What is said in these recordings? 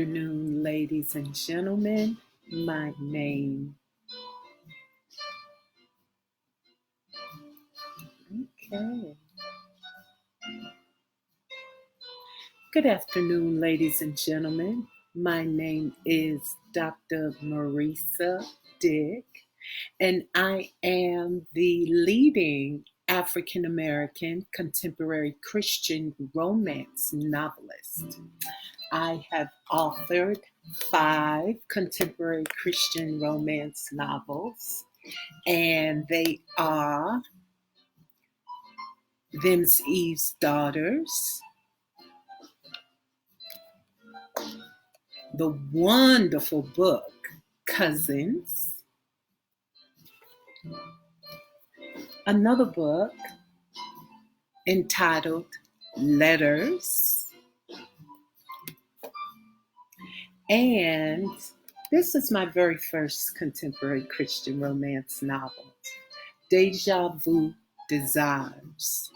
afternoon, ladies and gentlemen. My name. Okay. Good afternoon, ladies and gentlemen. My name is Dr. Marisa Dick, and I am the leading African American contemporary Christian romance novelist. I have authored 5 contemporary Christian romance novels, and they are Them's Eve's Daughters, the wonderful book Cousins, another book entitled Letters, and this is my very first contemporary Christian romance novel, Deja Vu Desires.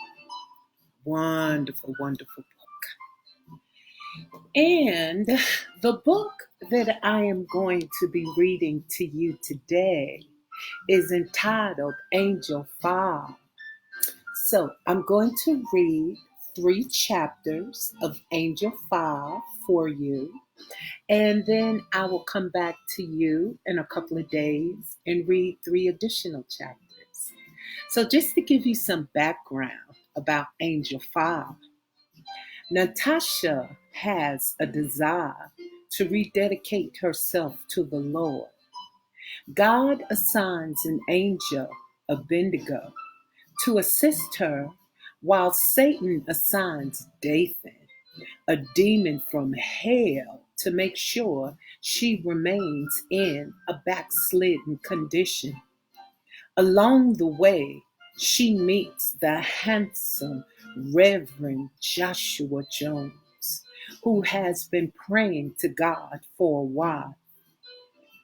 Wonderful, wonderful book. And the book that I am going to be reading to you today is entitled Angel File. So I'm going to read 3 chapters of Angel File for you, and then I will come back to you in a couple of days and read 3 additional chapters. So just to give you some background about Angel File, Natasha has a desire to rededicate herself to the Lord. God assigns an angel, Abednego, to assist her, while Satan assigns Dathan, a demon from hell, to make sure she remains in a backslidden condition. Along the way, she meets the handsome Reverend Joshua Jones, who has been praying to God for a while.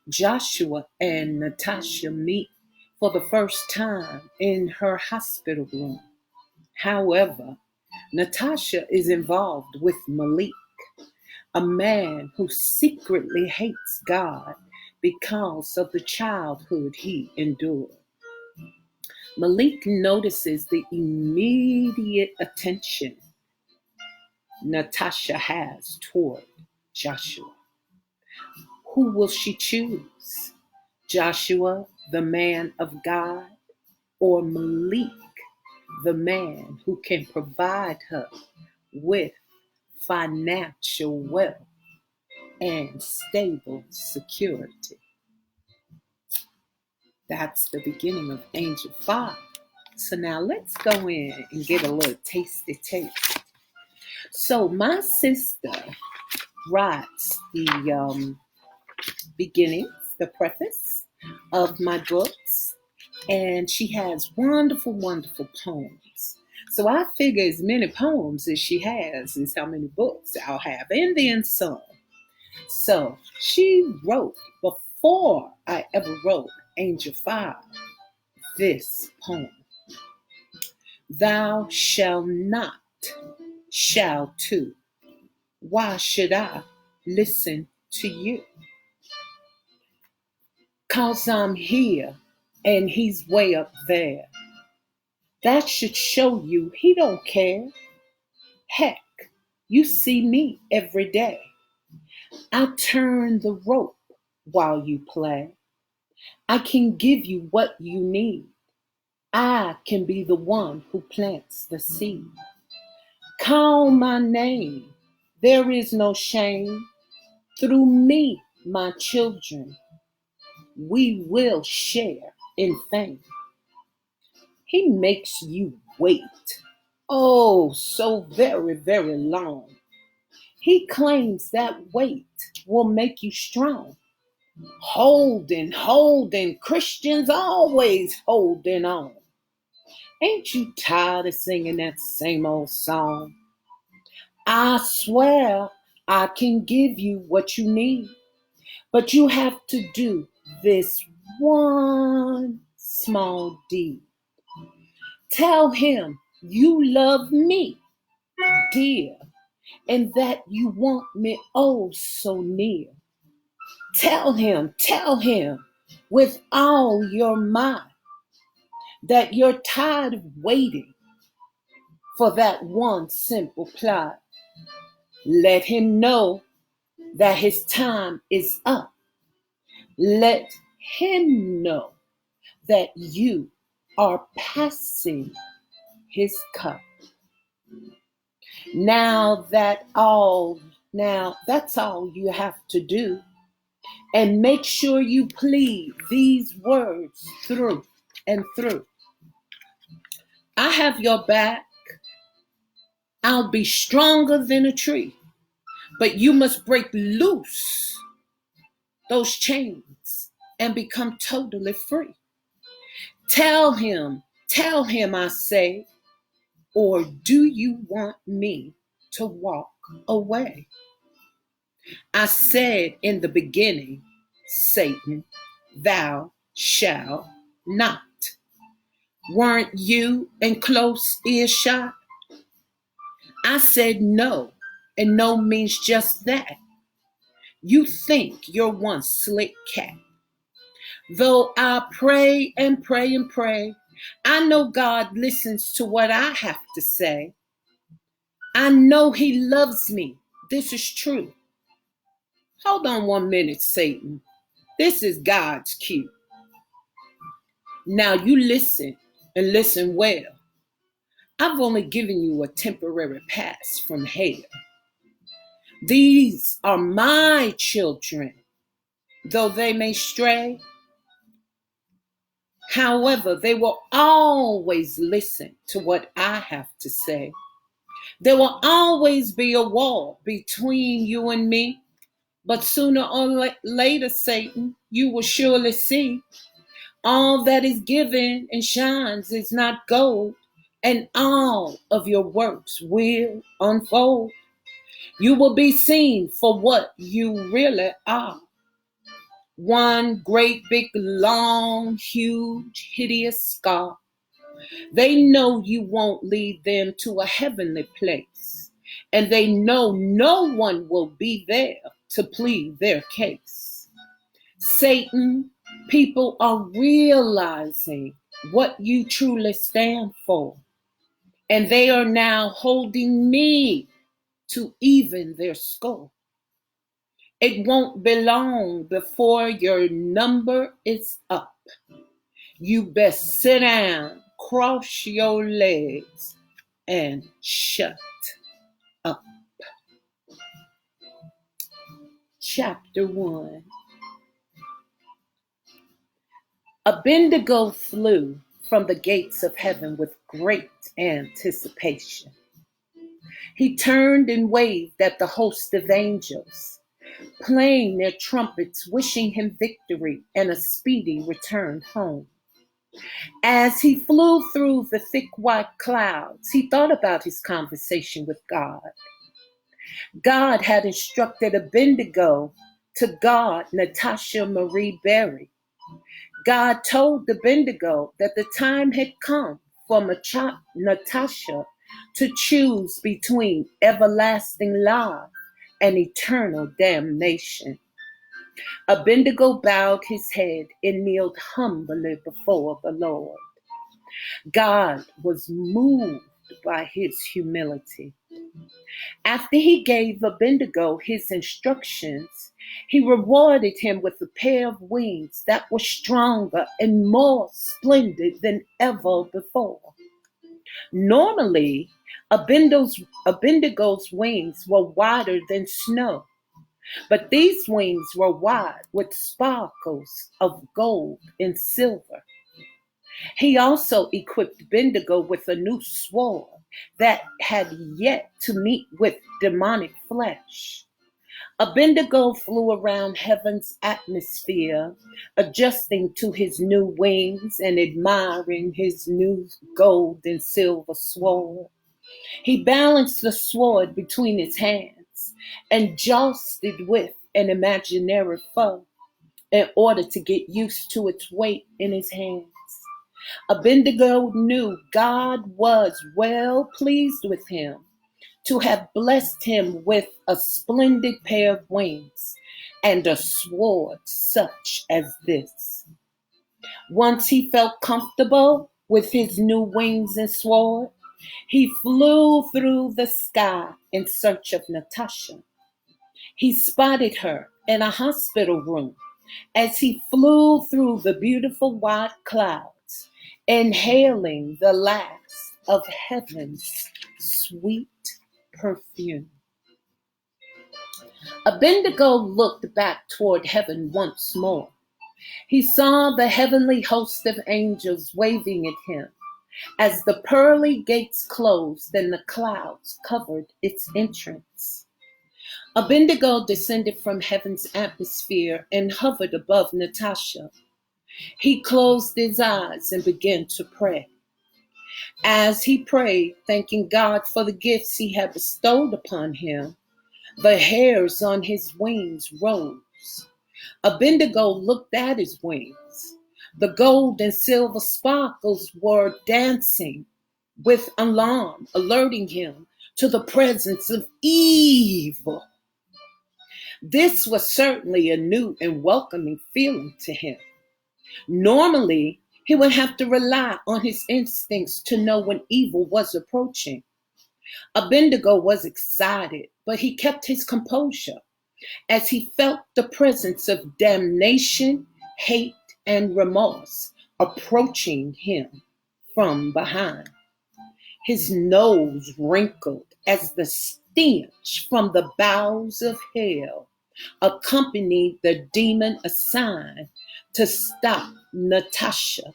Joshua and Natasha meet for the first time in her hospital room. However, Natasha is involved with Malik, a man who secretly hates God because of the childhood he endured. Malik notices the immediate attention Natasha has toward Joshua. Who will she choose? Joshua, the man of God, or Malik, the man who can provide her with financial wealth and stable security? That's the beginning of Angel File. So now let's go in and get a little tasty taste. So my sister writes the beginnings, the preface of my books, and she has wonderful, wonderful poems. So I figure as many poems as she has is how many books I'll have, and then some. So she wrote, before I ever wrote Angel File, this poem. Thou shalt not, shall to. Why should I listen to you? 'Cause I'm here and he's way up there. That should show you he don't care. Heck, you see me every day. I turn the rope while you play. I can give you what you need. I can be the one who plants the seed. Call my name. There is no shame. Through me, my children, we will share in fame. He makes you wait. Oh, so very, very long. He claims that wait will make you strong. Holding, holding, Christians always holding on. Ain't you tired of singing that same old song? I swear I can give you what you need, but you have to do this one small deed. Tell him you love me, dear, and that you want me oh so near. Tell him with all your might that you're tired of waiting for that one simple plot. Let him know that his time is up. Let him know that you are passing his cup. Now that's all you have to do. And make sure you plead these words through and through. I have your back. I'll be stronger than a tree. But you must break loose those chains and become totally free. Tell him, I say, or do you want me to walk away? I said in the beginning, Satan, thou shalt not. Weren't you in close earshot? I said no, and no means just that. You think you're one slick cat. Though I pray and pray and pray, I know God listens to what I have to say. I know he loves me. This is true. Hold on 1 minute, Satan. This is God's cue. Now you listen, and listen well. I've only given you a temporary pass from hell. These are my children, though they may stray. However, they will always listen to what I have to say. There will always be a wall between you and me, but sooner or later, Satan, you will surely see all that is given and shines is not gold, and all of your works will unfold. You will be seen for what you really are. One great big, long, huge, hideous scar. They know you won't lead them to a heavenly place, and they know no one will be there to plead their case. Satan, people are realizing what you truly stand for, and they are now holding me to even their score. It won't be long before your number is up. You best sit down, cross your legs, and shut up. Chapter 1. Abednego flew from the gates of heaven with great anticipation. He turned and waved at the host of angels, playing their trumpets, wishing him victory and a speedy return home. As he flew through the thick white clouds, he thought about his conversation with God. God had instructed Abednego to guard Natasha Marie Berry. God told Abednego that the time had come for Natasha to choose between everlasting life and eternal damnation. Abednego bowed his head and kneeled humbly before the Lord. God was moved by his humility. After he gave Abednego his instructions, he rewarded him with a pair of wings that were stronger and more splendid than ever before. Normally, Abednego's wings were wider than snow, but these wings were wide with sparkles of gold and silver. He also equipped Abednego with a new sword that had yet to meet with demonic flesh. Abednego flew around heaven's atmosphere, adjusting to his new wings and admiring his new gold and silver sword. He balanced the sword between his hands and jousted with an imaginary foe in order to get used to its weight in his hands. Abednego knew God was well pleased with him to have blessed him with a splendid pair of wings and a sword such as this. Once he felt comfortable with his new wings and sword, he flew through the sky in search of Natasha. He spotted her in a hospital room as he flew through the beautiful white clouds, inhaling the last of heaven's sweet perfume. Abednego looked back toward heaven once more. He saw the heavenly host of angels waving at him as the pearly gates closed and the clouds covered its entrance. Abednego descended from heaven's atmosphere and hovered above Natasha. He closed his eyes and began to pray. As he prayed, thanking God for the gifts he had bestowed upon him, the hairs on his wings rose. Abednego looked at his wings. The gold and silver sparkles were dancing with alarm, alerting him to the presence of evil. This was certainly a new and welcoming feeling to him. Normally, he would have to rely on his instincts to know when evil was approaching. Abednego was excited, but he kept his composure as he felt the presence of damnation, hate, and remorse approaching him from behind. His nose wrinkled as the stench from the bowels of hell accompanied the demon assigned to stop Natasha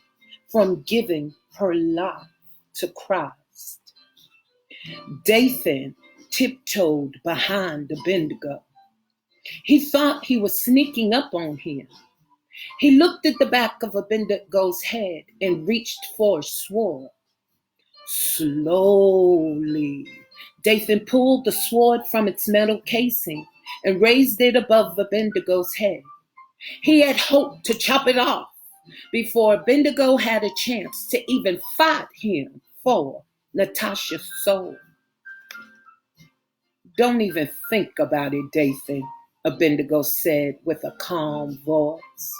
from giving her life to Christ. Dathan tiptoed behind Abednego. He thought he was sneaking up on him. He looked at the back of Abednego's head and reached for his sword. Slowly, Dathan pulled the sword from its metal casing and raised it above Abednego's head. He had hoped to chop it off before Abednego had a chance to even fight him for Natasha's soul. Don't even think about it, Dathan, Abednego said with a calm voice.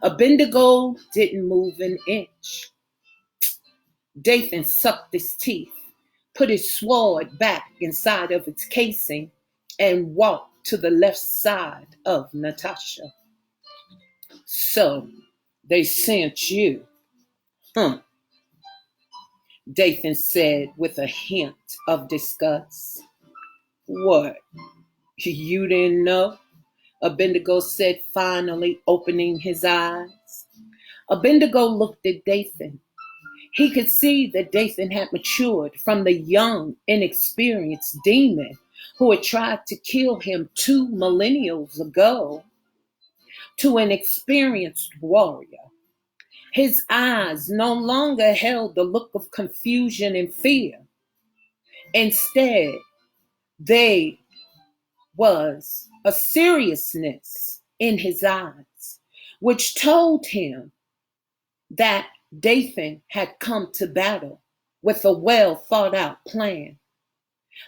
Abednego didn't move an inch. Dathan sucked his teeth, put his sword back inside of its casing, and walked to the left side of Natasha. So, they sent you, huh? Dathan said with a hint of disgust. What? You didn't know? Abednego said, finally opening his eyes. Abednego looked at Dathan. He could see that Dathan had matured from the young, inexperienced demon who had tried to kill him 2 millennia ago to an experienced warrior. His eyes no longer held the look of confusion and fear. Instead, they was a seriousness in his eyes, which told him that Dathan had come to battle with a well thought out plan.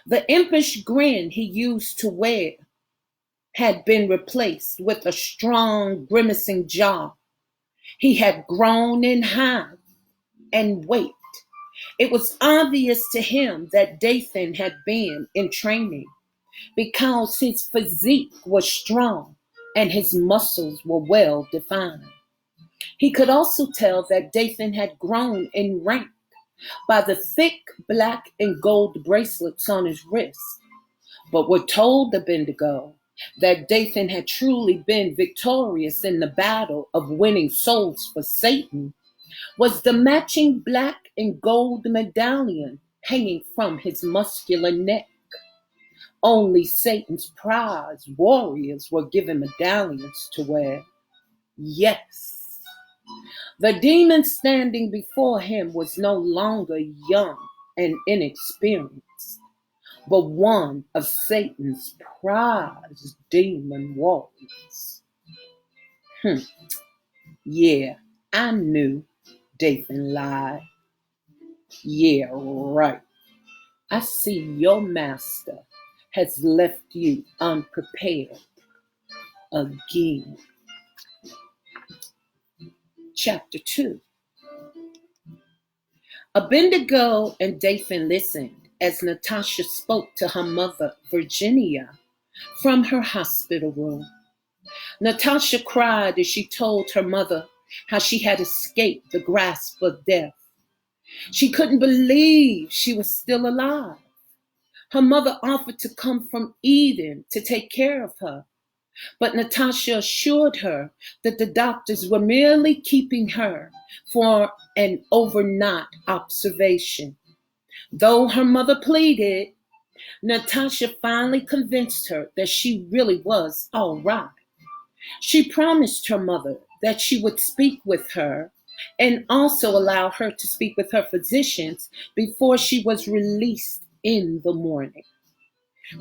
The impish grin he used to wear had been replaced with a strong, grimacing jaw. He had grown in height and weight. It was obvious to him that Dathan had been in training because his physique was strong and his muscles were well defined. He could also tell that Dathan had grown in rank by the thick black and gold bracelets on his wrists. But what told Abednego that Dathan had truly been victorious in the battle of winning souls for Satan was the matching black and gold medallion hanging from his muscular neck. Only Satan's prize warriors were given medallions to wear. Yes, the demon standing before him was no longer young and inexperienced, but one of Satan's prized demon warriors. Yeah, I knew, Dathan lied. Yeah, right. I see your master has left you unprepared again. Chapter 2. Abednego and Dathan listened as Natasha spoke to her mother, Virginia, from her hospital room. Natasha cried as she told her mother how she had escaped the grasp of death. She couldn't believe she was still alive. Her mother offered to come from Eden to take care of her, but Natasha assured her that the doctors were merely keeping her for an overnight observation. Though her mother pleaded, Natasha finally convinced her that she really was all right. She promised her mother that she would speak with her and also allow her to speak with her physicians before she was released in the morning.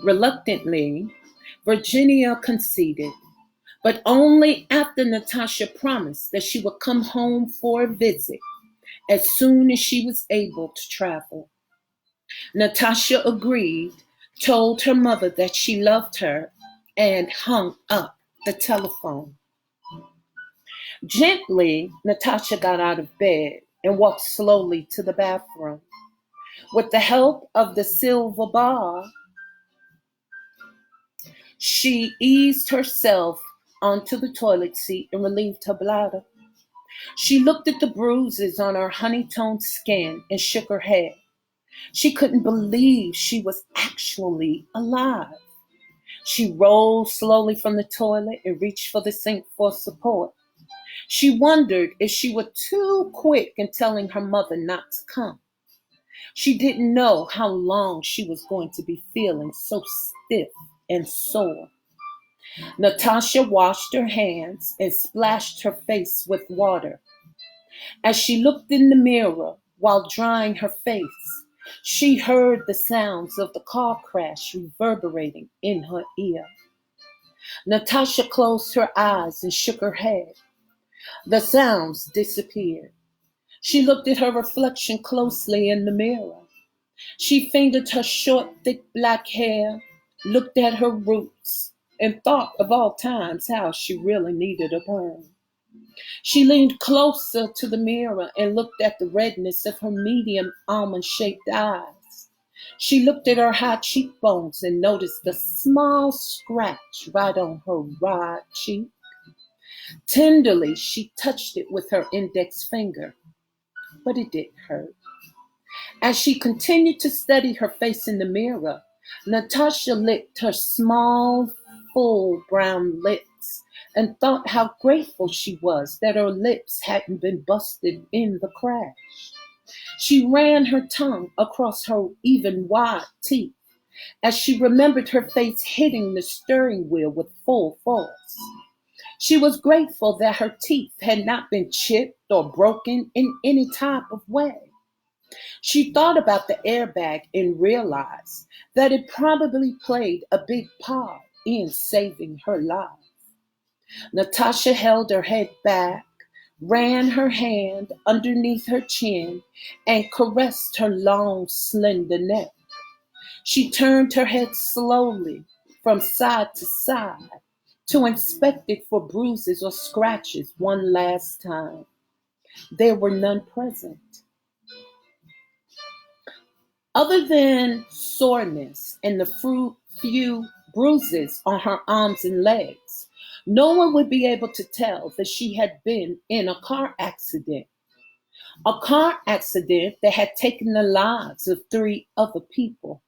Reluctantly, Virginia conceded, but only after Natasha promised that she would come home for a visit as soon as she was able to travel. Natasha agreed, told her mother that she loved her, and hung up the telephone. Gently, Natasha got out of bed and walked slowly to the bathroom. With the help of the silver bar, she eased herself onto the toilet seat and relieved her bladder. She looked at the bruises on her honey-toned skin and shook her head. She couldn't believe she was actually alive. She rolled slowly from the toilet and reached for the sink for support. She wondered if she were too quick in telling her mother not to come. She didn't know how long she was going to be feeling so stiff and sore. Natasha washed her hands and splashed her face with water. As she looked in the mirror while drying her face, she heard the sounds of the car crash reverberating in her ear. Natasha closed her eyes and shook her head. The sounds disappeared. She looked at her reflection closely in the mirror. She fingered her short, thick black hair, looked at her roots, and thought of all times how she really needed a perm. She leaned closer to the mirror and looked at the redness of her medium almond-shaped eyes. She looked at her high cheekbones and noticed a small scratch right on her right cheek. Tenderly, she touched it with her index finger, but it didn't hurt. As she continued to study her face in the mirror, Natasha licked her small, full brown lips and thought how grateful she was that her lips hadn't been busted in the crash. She ran her tongue across her even wide teeth as she remembered her face hitting the steering wheel with full force. She was grateful that her teeth had not been chipped or broken in any type of way. She thought about the airbag and realized that it probably played a big part in saving her life. Natasha held her head back, ran her hand underneath her chin, and caressed her long, slender neck. She turned her head slowly from side to side to inspect it for bruises or scratches one last time. There were none present. Other than soreness and the few bruises on her arms and legs, no one would be able to tell that she had been in a car accident. A car accident that had taken the lives of 3 other people.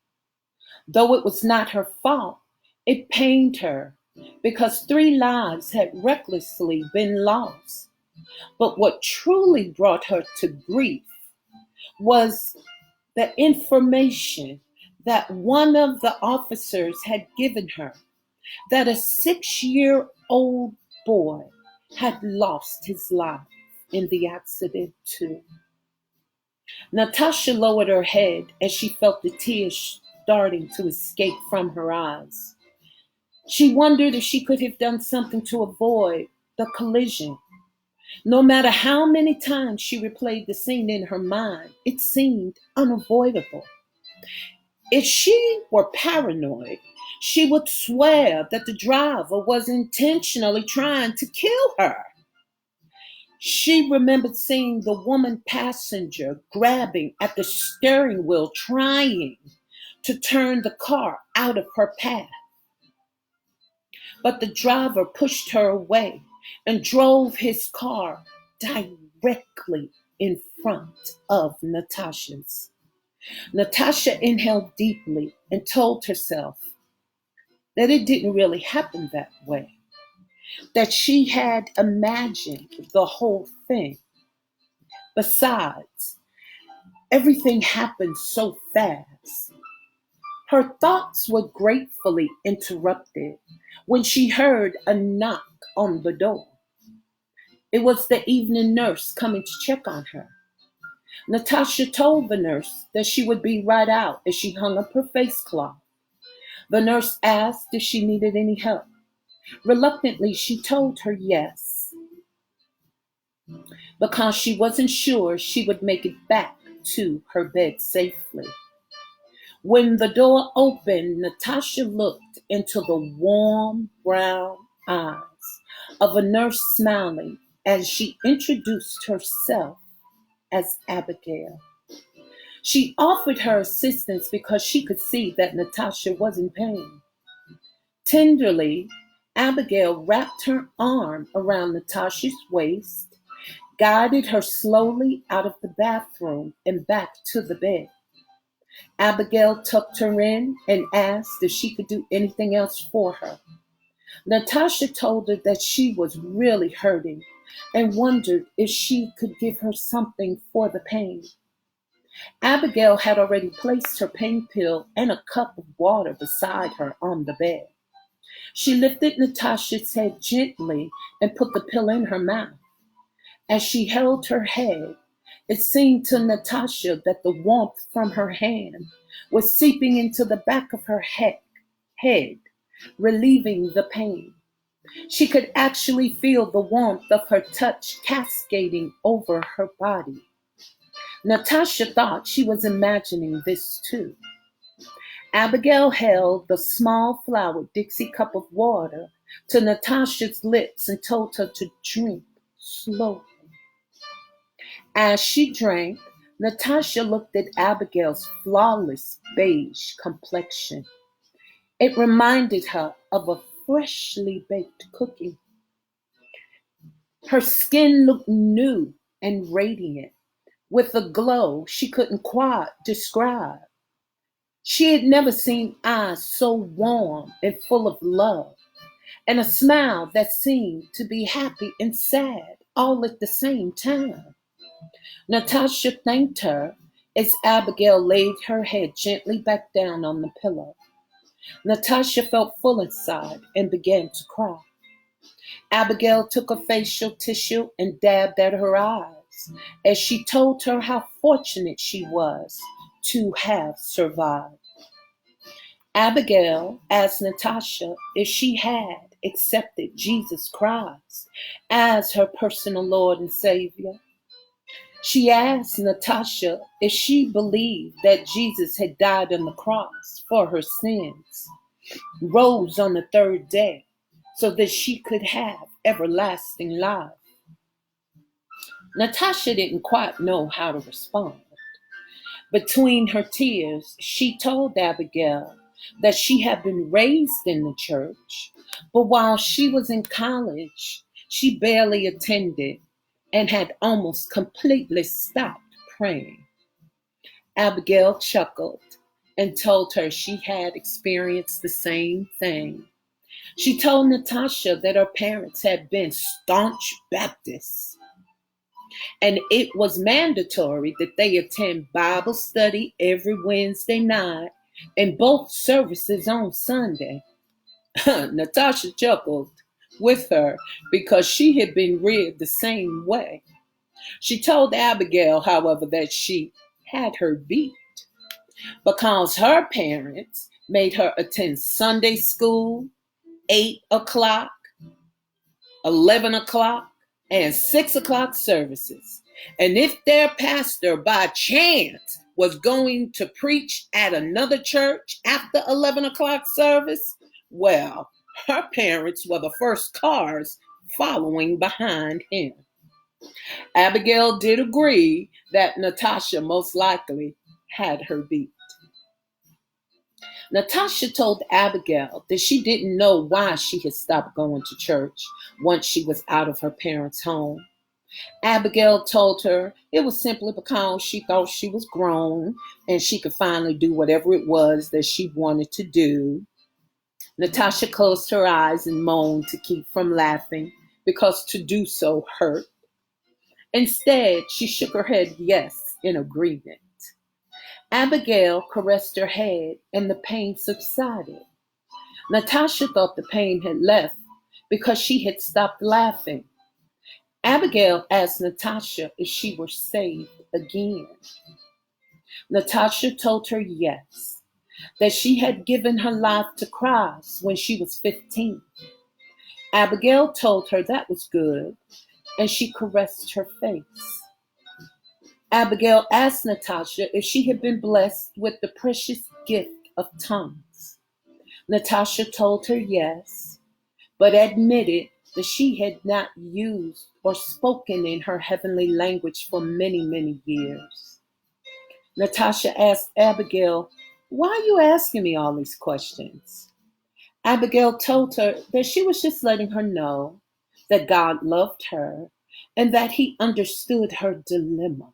Though it was not her fault, it pained her because 3 lives had recklessly been lost. But what truly brought her to grief was the information that one of the officers had given her, that a 6-year-old boy had lost his life in the accident too. Natasha lowered her head as she felt the tears starting to escape from her eyes. She wondered if she could have done something to avoid the collision. No matter how many times she replayed the scene in her mind, it seemed unavoidable. If she were paranoid, she would swear that the driver was intentionally trying to kill her. She remembered seeing the woman passenger grabbing at the steering wheel, trying to turn the car out of her path. But the driver pushed her away and drove his car directly in front of Natasha's. Natasha inhaled deeply and told herself that it didn't really happen that way, that she had imagined the whole thing. Besides, everything happened so fast. Her thoughts were gratefully interrupted when she heard a knock on the door. It was the evening nurse coming to check on her. Natasha told the nurse that she would be right out as she hung up her face cloth. The nurse asked if she needed any help. Reluctantly, she told her yes, because she wasn't sure she would make it back to her bed safely. When the door opened, Natasha looked into the warm brown eyes of a nurse smiling as she introduced herself as Abigail. She offered her assistance because she could see that Natasha was in pain. Tenderly, Abigail wrapped her arm around Natasha's waist, guided her slowly out of the bathroom and back to the bed. Abigail tucked her in and asked if she could do anything else for her. Natasha told her that she was really hurting and wondered if she could give her something for the pain. Abigail had already placed her pain pill and a cup of water beside her on the bed. She lifted Natasha's head gently and put the pill in her mouth. As she held her head, it seemed to Natasha that the warmth from her hand was seeping into the back of her head, relieving the pain. She could actually feel the warmth of her touch cascading over her body. Natasha thought she was imagining this too. Abigail held the small flowered Dixie cup of water to Natasha's lips and told her to drink slowly. As she drank, Natasha looked at Abigail's flawless beige complexion. It reminded her of a freshly baked cookie. Her skin looked new and radiant, with a glow she couldn't quite describe. She had never seen eyes so warm and full of love, and a smile that seemed to be happy and sad all at the same time. Natasha thanked her as Abigail laid her head gently back down on the pillow. Natasha felt full inside and began to cry. Abigail took a facial tissue and dabbed at her eyes as she told her how fortunate she was to have survived. Abigail asked Natasha if she had accepted Jesus Christ as her personal Lord and Savior. She asked Natasha if she believed that Jesus had died on the cross for her sins, rose on the third day so that she could have everlasting life. Natasha didn't quite know how to respond. Between her tears, she told Abigail that she had been raised in the church, but while she was in college, she barely attended and had almost completely stopped praying. Abigail chuckled and told her she had experienced the same thing. She told Natasha that her parents had been staunch Baptists, and it was mandatory that they attend Bible study every Wednesday night and both services on Sunday. Natasha chuckled with her because she had been reared the same way. She told Abigail, however, that she had her beat because her parents made her attend Sunday school, 8 o'clock, 11 o'clock, and 6 o'clock services. And if their pastor by chance was going to preach at another church after 11 o'clock service, well, her parents were the first cars following behind him. Abigail did agree that Natasha most likely had her beat. Natasha told Abigail that she didn't know why she had stopped going to church once she was out of her parents' home. Abigail told her it was simply because she thought she was grown and she could finally do whatever it was that she wanted to do. Natasha closed her eyes and moaned to keep from laughing because to do so hurt. Instead, she shook her head yes in agreement. Abigail caressed her head and the pain subsided. Natasha thought the pain had left because she had stopped laughing. Abigail asked Natasha if she were saved again. Natasha told her yes, that she had given her life to Christ when she was 15. Abigail told her that was good, and she caressed her face. Abigail asked Natasha if she had been blessed with the precious gift of tongues. Natasha told her yes, but admitted that she had not used or spoken in her heavenly language for many, many years. Natasha asked Abigail, "Why are you asking me all these questions?" Abigail told her that she was just letting her know that God loved her and that he understood her dilemma.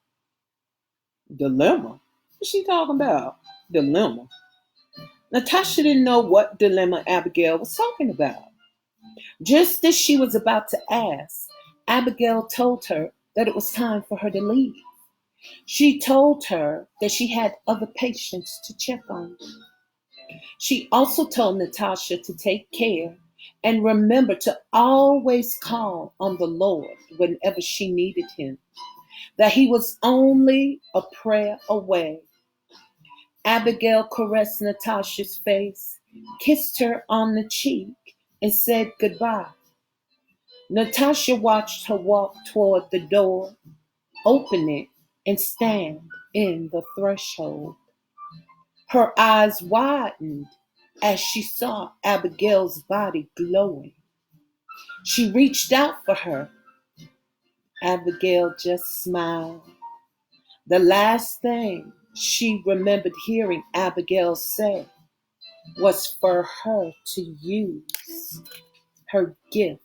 Dilemma? What's she talking about? Dilemma. Natasha didn't know what dilemma Abigail was talking about. Just as she was about to ask, Abigail told her that it was time for her to leave. She told her that she had other patients to check on. She also told Natasha to take care and remember to always call on the Lord whenever she needed him, that he was only a prayer away. Abigail caressed Natasha's face, kissed her on the cheek, and said goodbye. Natasha watched her walk toward the door, open it, and stand in the threshold. Her eyes widened as she saw Abigail's body glowing. She reached out for her. Abigail just smiled. The last thing she remembered hearing Abigail say was for her to use her gift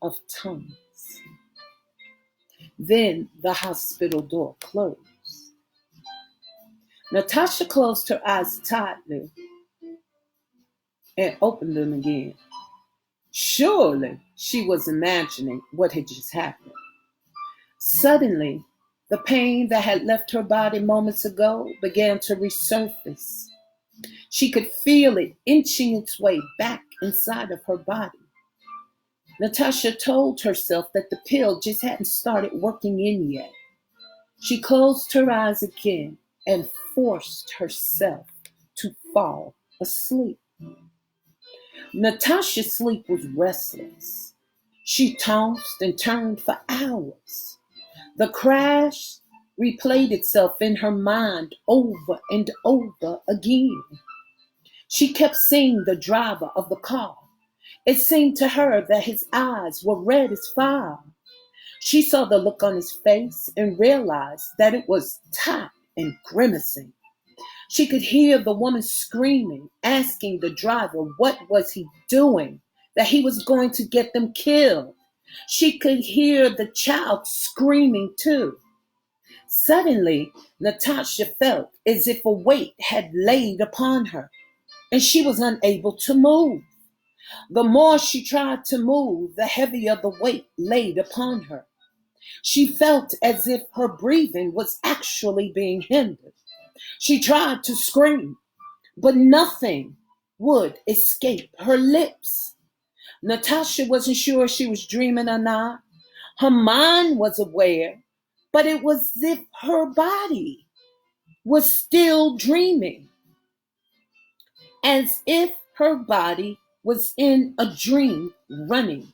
of tongues. Then the hospital door closed. Natasha closed her eyes tightly and opened them again. Surely she was imagining what had just happened. Suddenly, the pain that had left her body moments ago began to resurface. She could feel it inching its way back inside of her body. Natasha told herself that the pill just hadn't started working in yet. She closed her eyes again and forced herself to fall asleep. Natasha's sleep was restless. She tossed and turned for hours. The crash replayed itself in her mind over and over again. She kept seeing the driver of the car. It seemed to her that his eyes were red as fire. She saw the look on his face and realized that it was tight and grimacing. She could hear the woman screaming, asking the driver what was he doing, that he was going to get them killed. She could hear the child screaming too. Suddenly, Natasha felt as if a weight had laid upon her, and she was unable to move. The more she tried to move, the heavier the weight laid upon her. She felt as if her breathing was actually being hindered. She tried to scream, but nothing would escape her lips. Natasha wasn't sure if she was dreaming or not. Her mind was aware, but it was as if her body was still dreaming, as if her body was in a dream running,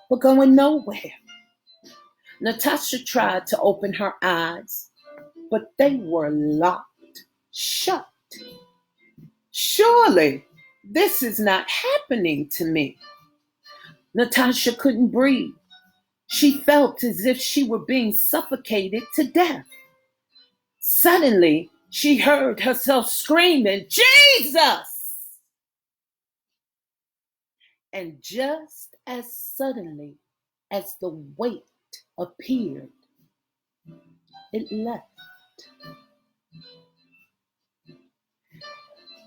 but going nowhere. Natasha tried to open her eyes, but they were locked shut. Surely this is not happening to me. Natasha couldn't breathe. She felt as if she were being suffocated to death. Suddenly, she heard herself screaming, "Jesus!" And just as suddenly as the weight appeared, it left.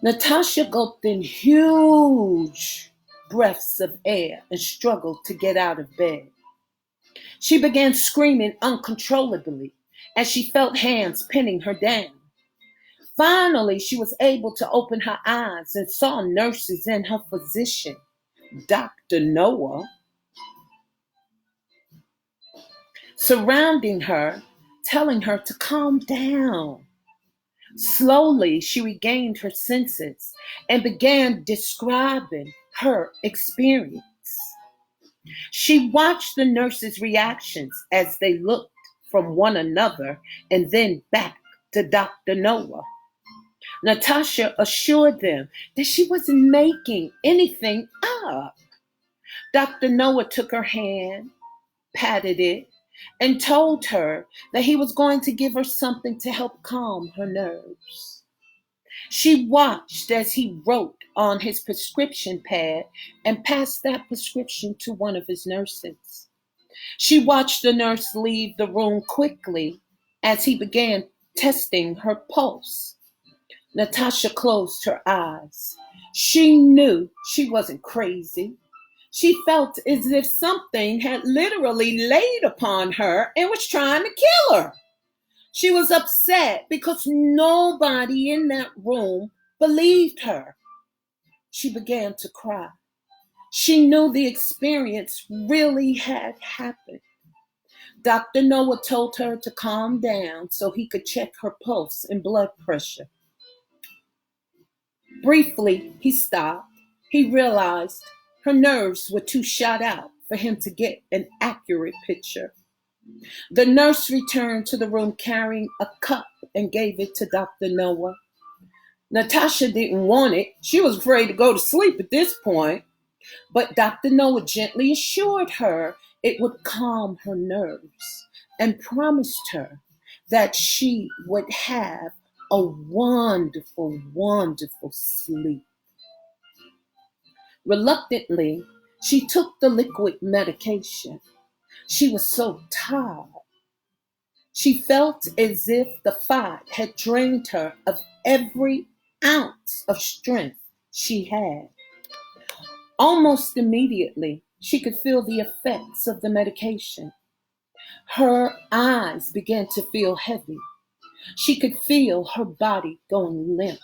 Natasha gulped in huge breaths of air and struggled to get out of bed. She began screaming uncontrollably as she felt hands pinning her down. Finally, she was able to open her eyes and saw nurses and her physician, Dr. Noah, surrounding her, telling her to calm down. Slowly, she regained her senses and began describing her experience. She watched the nurses' reactions as they looked from one another and then back to Dr. Noah. Natasha assured them that she wasn't making anything up. Dr. Noah took her hand, patted it, and told her that he was going to give her something to help calm her nerves. She watched as he wrote on his prescription pad and passed that prescription to one of his nurses. She watched the nurse leave the room quickly as he began testing her pulse. Natasha closed her eyes. She knew she wasn't crazy. She felt as if something had literally laid upon her and was trying to kill her. She was upset because nobody in that room believed her. She began to cry. She knew the experience really had happened. Dr. Noah told her to calm down so he could check her pulse and blood pressure. Briefly, he stopped. He realized her nerves were too shot out for him to get an accurate picture. The nurse returned to the room carrying a cup and gave it to Dr. Noah. Natasha didn't want it. She was afraid to go to sleep at this point. But Dr. Noah gently assured her it would calm her nerves and promised her that she would have a wonderful, wonderful sleep. Reluctantly, she took the liquid medication. She was so tired. She felt as if the fight had drained her of every ounce of strength she had. Almost immediately, she could feel the effects of the medication. Her eyes began to feel heavy. She could feel her body going limp.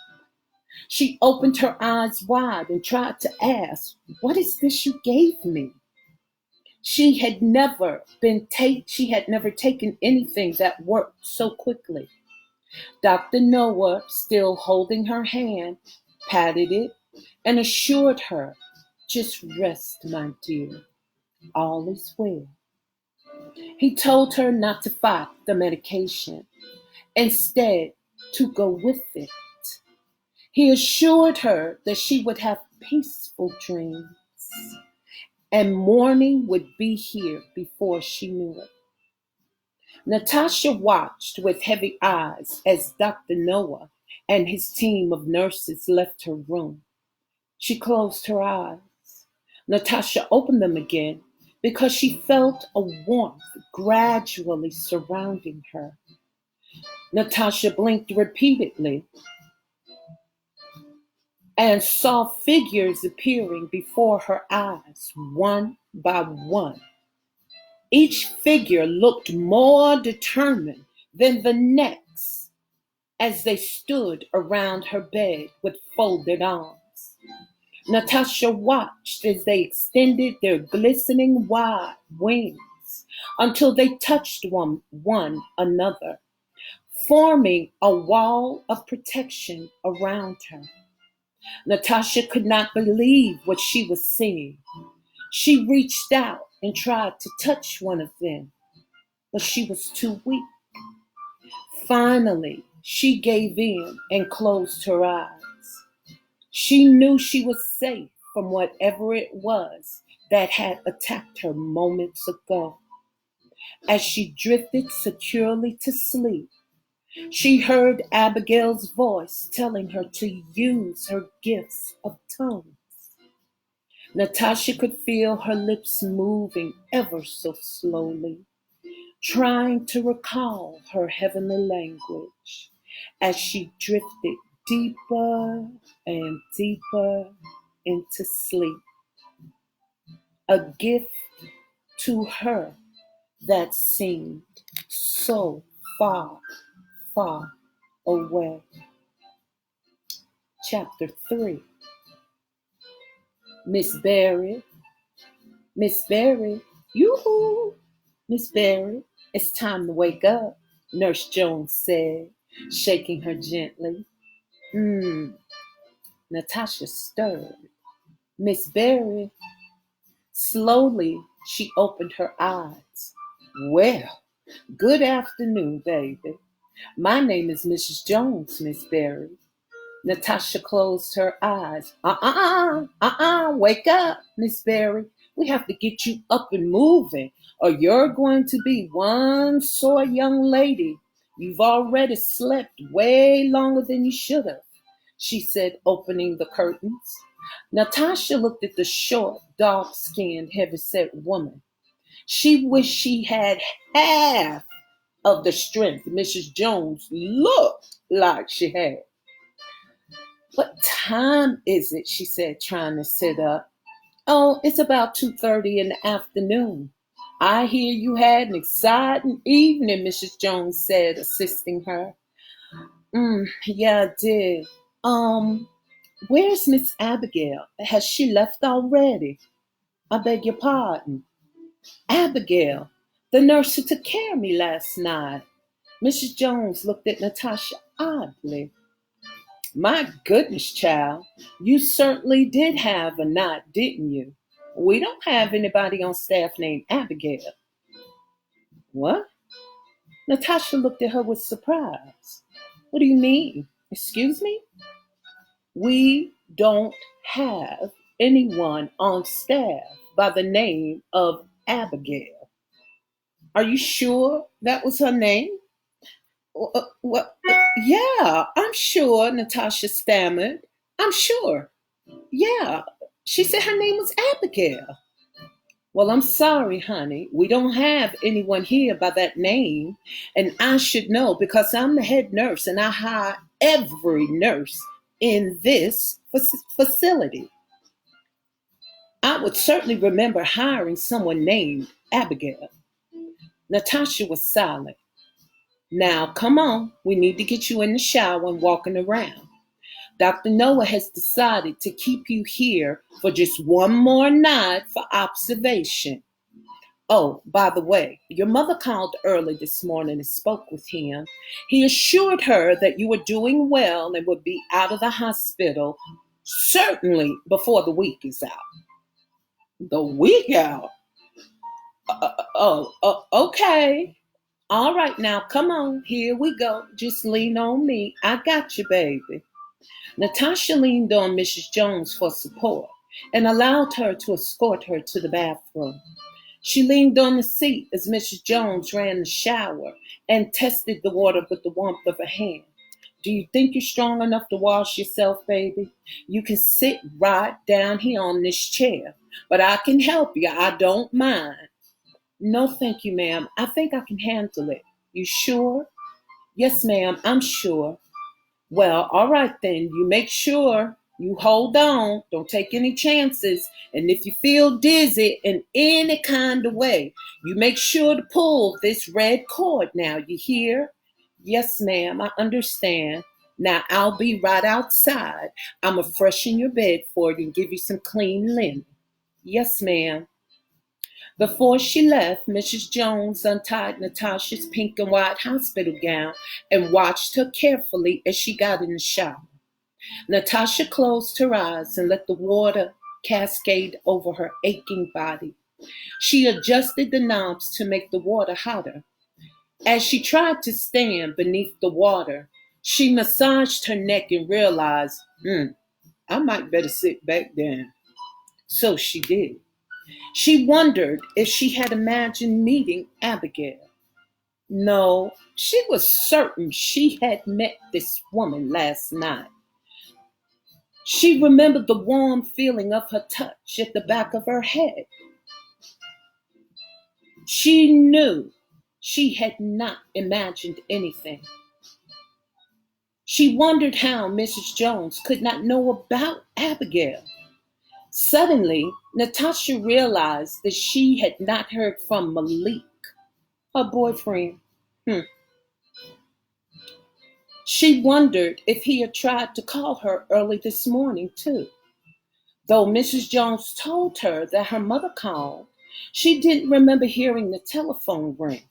She opened her eyes wide and tried to ask, "What is this you gave me?" She had never taken anything that worked so quickly. Dr. Noah, still holding her hand, patted it and assured her, "Just rest, my dear. All is well." He told her not to fight the medication, instead to go with it. He assured her that she would have peaceful dreams and morning would be here before she knew it. Natasha watched with heavy eyes as Dr. Noah and his team of nurses left her room. She closed her eyes. Natasha opened them again because she felt a warmth gradually surrounding her. Natasha blinked repeatedly and saw figures appearing before her eyes, one by one. Each figure looked more determined than the next as they stood around her bed with folded arms. Natasha watched as they extended their glistening wide wings until they touched one another, forming a wall of protection around her. Natasha could not believe what she was seeing. She reached out and tried to touch one of them, but she was too weak. Finally, she gave in and closed her eyes. She knew she was safe from whatever it was that had attacked her moments ago. As she drifted securely to sleep, she heard Abigail's voice telling her to use her gifts of tongues. Natasha could feel her lips moving ever so slowly, trying to recall her heavenly language as she drifted deeper and deeper into sleep. A gift to her that seemed so far, far away. Chapter 3. Miss Barry, Miss Barry, yoo-hoo! Miss Barry, it's time to wake up, Nurse Jones said, shaking her gently. Natasha stirred. Miss Barry. Slowly, she opened her eyes. Well, good afternoon, baby. My name is Mrs. Jones, Miss Barry. Natasha closed her eyes. Wake up, Miss Barry. We have to get you up and moving, or you're going to be one sore young lady. You've already slept way longer than you should have, she said, opening the curtains. Natasha looked at the short, dark-skinned, heavy-set woman. She wished she had half of the strength Mrs. Jones looked like she had. What time is it? She said, trying to sit up. Oh, it's about 2:30 in the afternoon. I hear you had an exciting evening, Mrs. Jones said, assisting her. Yeah, I did. Where's Miss Abigail? Has she left already? I beg your pardon. Abigail, the nurse who took care of me last night. Mrs. Jones looked at Natasha oddly. My goodness, child, you certainly did have a night, didn't you? We don't have anybody on staff named Abigail. What? Natasha looked at her with surprise. What do you mean? Excuse me? We don't have anyone on staff by the name of Abigail. Are you sure that was her name? Well, yeah, I'm sure, Natasha stammered. I'm sure. Yeah, she said her name was Abigail. Well, I'm sorry, honey. We don't have anyone here by that name. And I should know because I'm the head nurse and I hire every nurse in this facility. I would certainly remember hiring someone named Abigail. Natasha was silent. Now, come on. We need to get you in the shower and walking around. Dr. Noah has decided to keep you here for just one more night for observation. Oh, by the way, your mother called early this morning and spoke with him. He assured her that you were doing well and would be out of the hospital certainly before the week is out. The week out? Okay. All right, now, come on. Here we go. Just lean on me. I got you, baby. Natasha leaned on Mrs. Jones for support and allowed her to escort her to the bathroom. She leaned on the seat as Mrs. Jones ran the shower and tested the water with the warmth of her hand. Do you think you're strong enough to wash yourself, baby? You can sit right down here on this chair, but I can help you. I don't mind. No, thank you, ma'am. I think I can handle it. You sure? Yes, ma'am, I'm sure. Well, all right then. You make sure you hold on. Don't take any chances. And if you feel dizzy in any kind of way, you make sure to pull this red cord now. You hear? Yes, ma'am, I understand. Now I'll be right outside. I'm going to freshen your bed for you and give you some clean linen. Yes, ma'am. Before she left, Mrs. Jones untied Natasha's pink and white hospital gown and watched her carefully as she got in the shower. Natasha closed her eyes and let the water cascade over her aching body. She adjusted the knobs to make the water hotter. As she tried to stand beneath the water, she massaged her neck and realized, I might better sit back down. So she did. She wondered if she had imagined meeting Abigail. No, she was certain she had met this woman last night. She remembered the warm feeling of her touch at the back of her head. She knew she had not imagined anything. She wondered how Mrs. Jones could not know about Abigail. Suddenly, Natasha realized that she had not heard from Malik, her boyfriend. She wondered if he had tried to call her early this morning, too. Though Mrs. Jones told her that her mother called, she didn't remember hearing the telephone ring.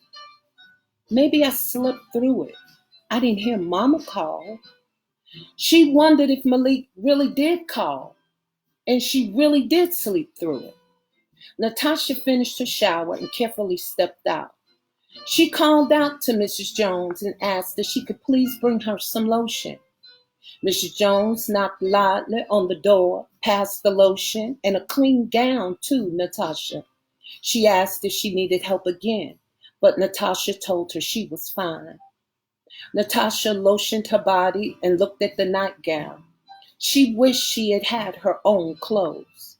Maybe I slipped through it. I didn't hear Mama call. She wondered if Malik really did call, and she really did sleep through it. Natasha finished her shower and carefully stepped out. She called out to Mrs. Jones and asked if she could please bring her some lotion. Mrs. Jones knocked lightly on the door, passed the lotion and a clean gown to Natasha. She asked if she needed help again, but Natasha told her she was fine. Natasha lotioned her body and looked at the nightgown. She wished she had had her own clothes.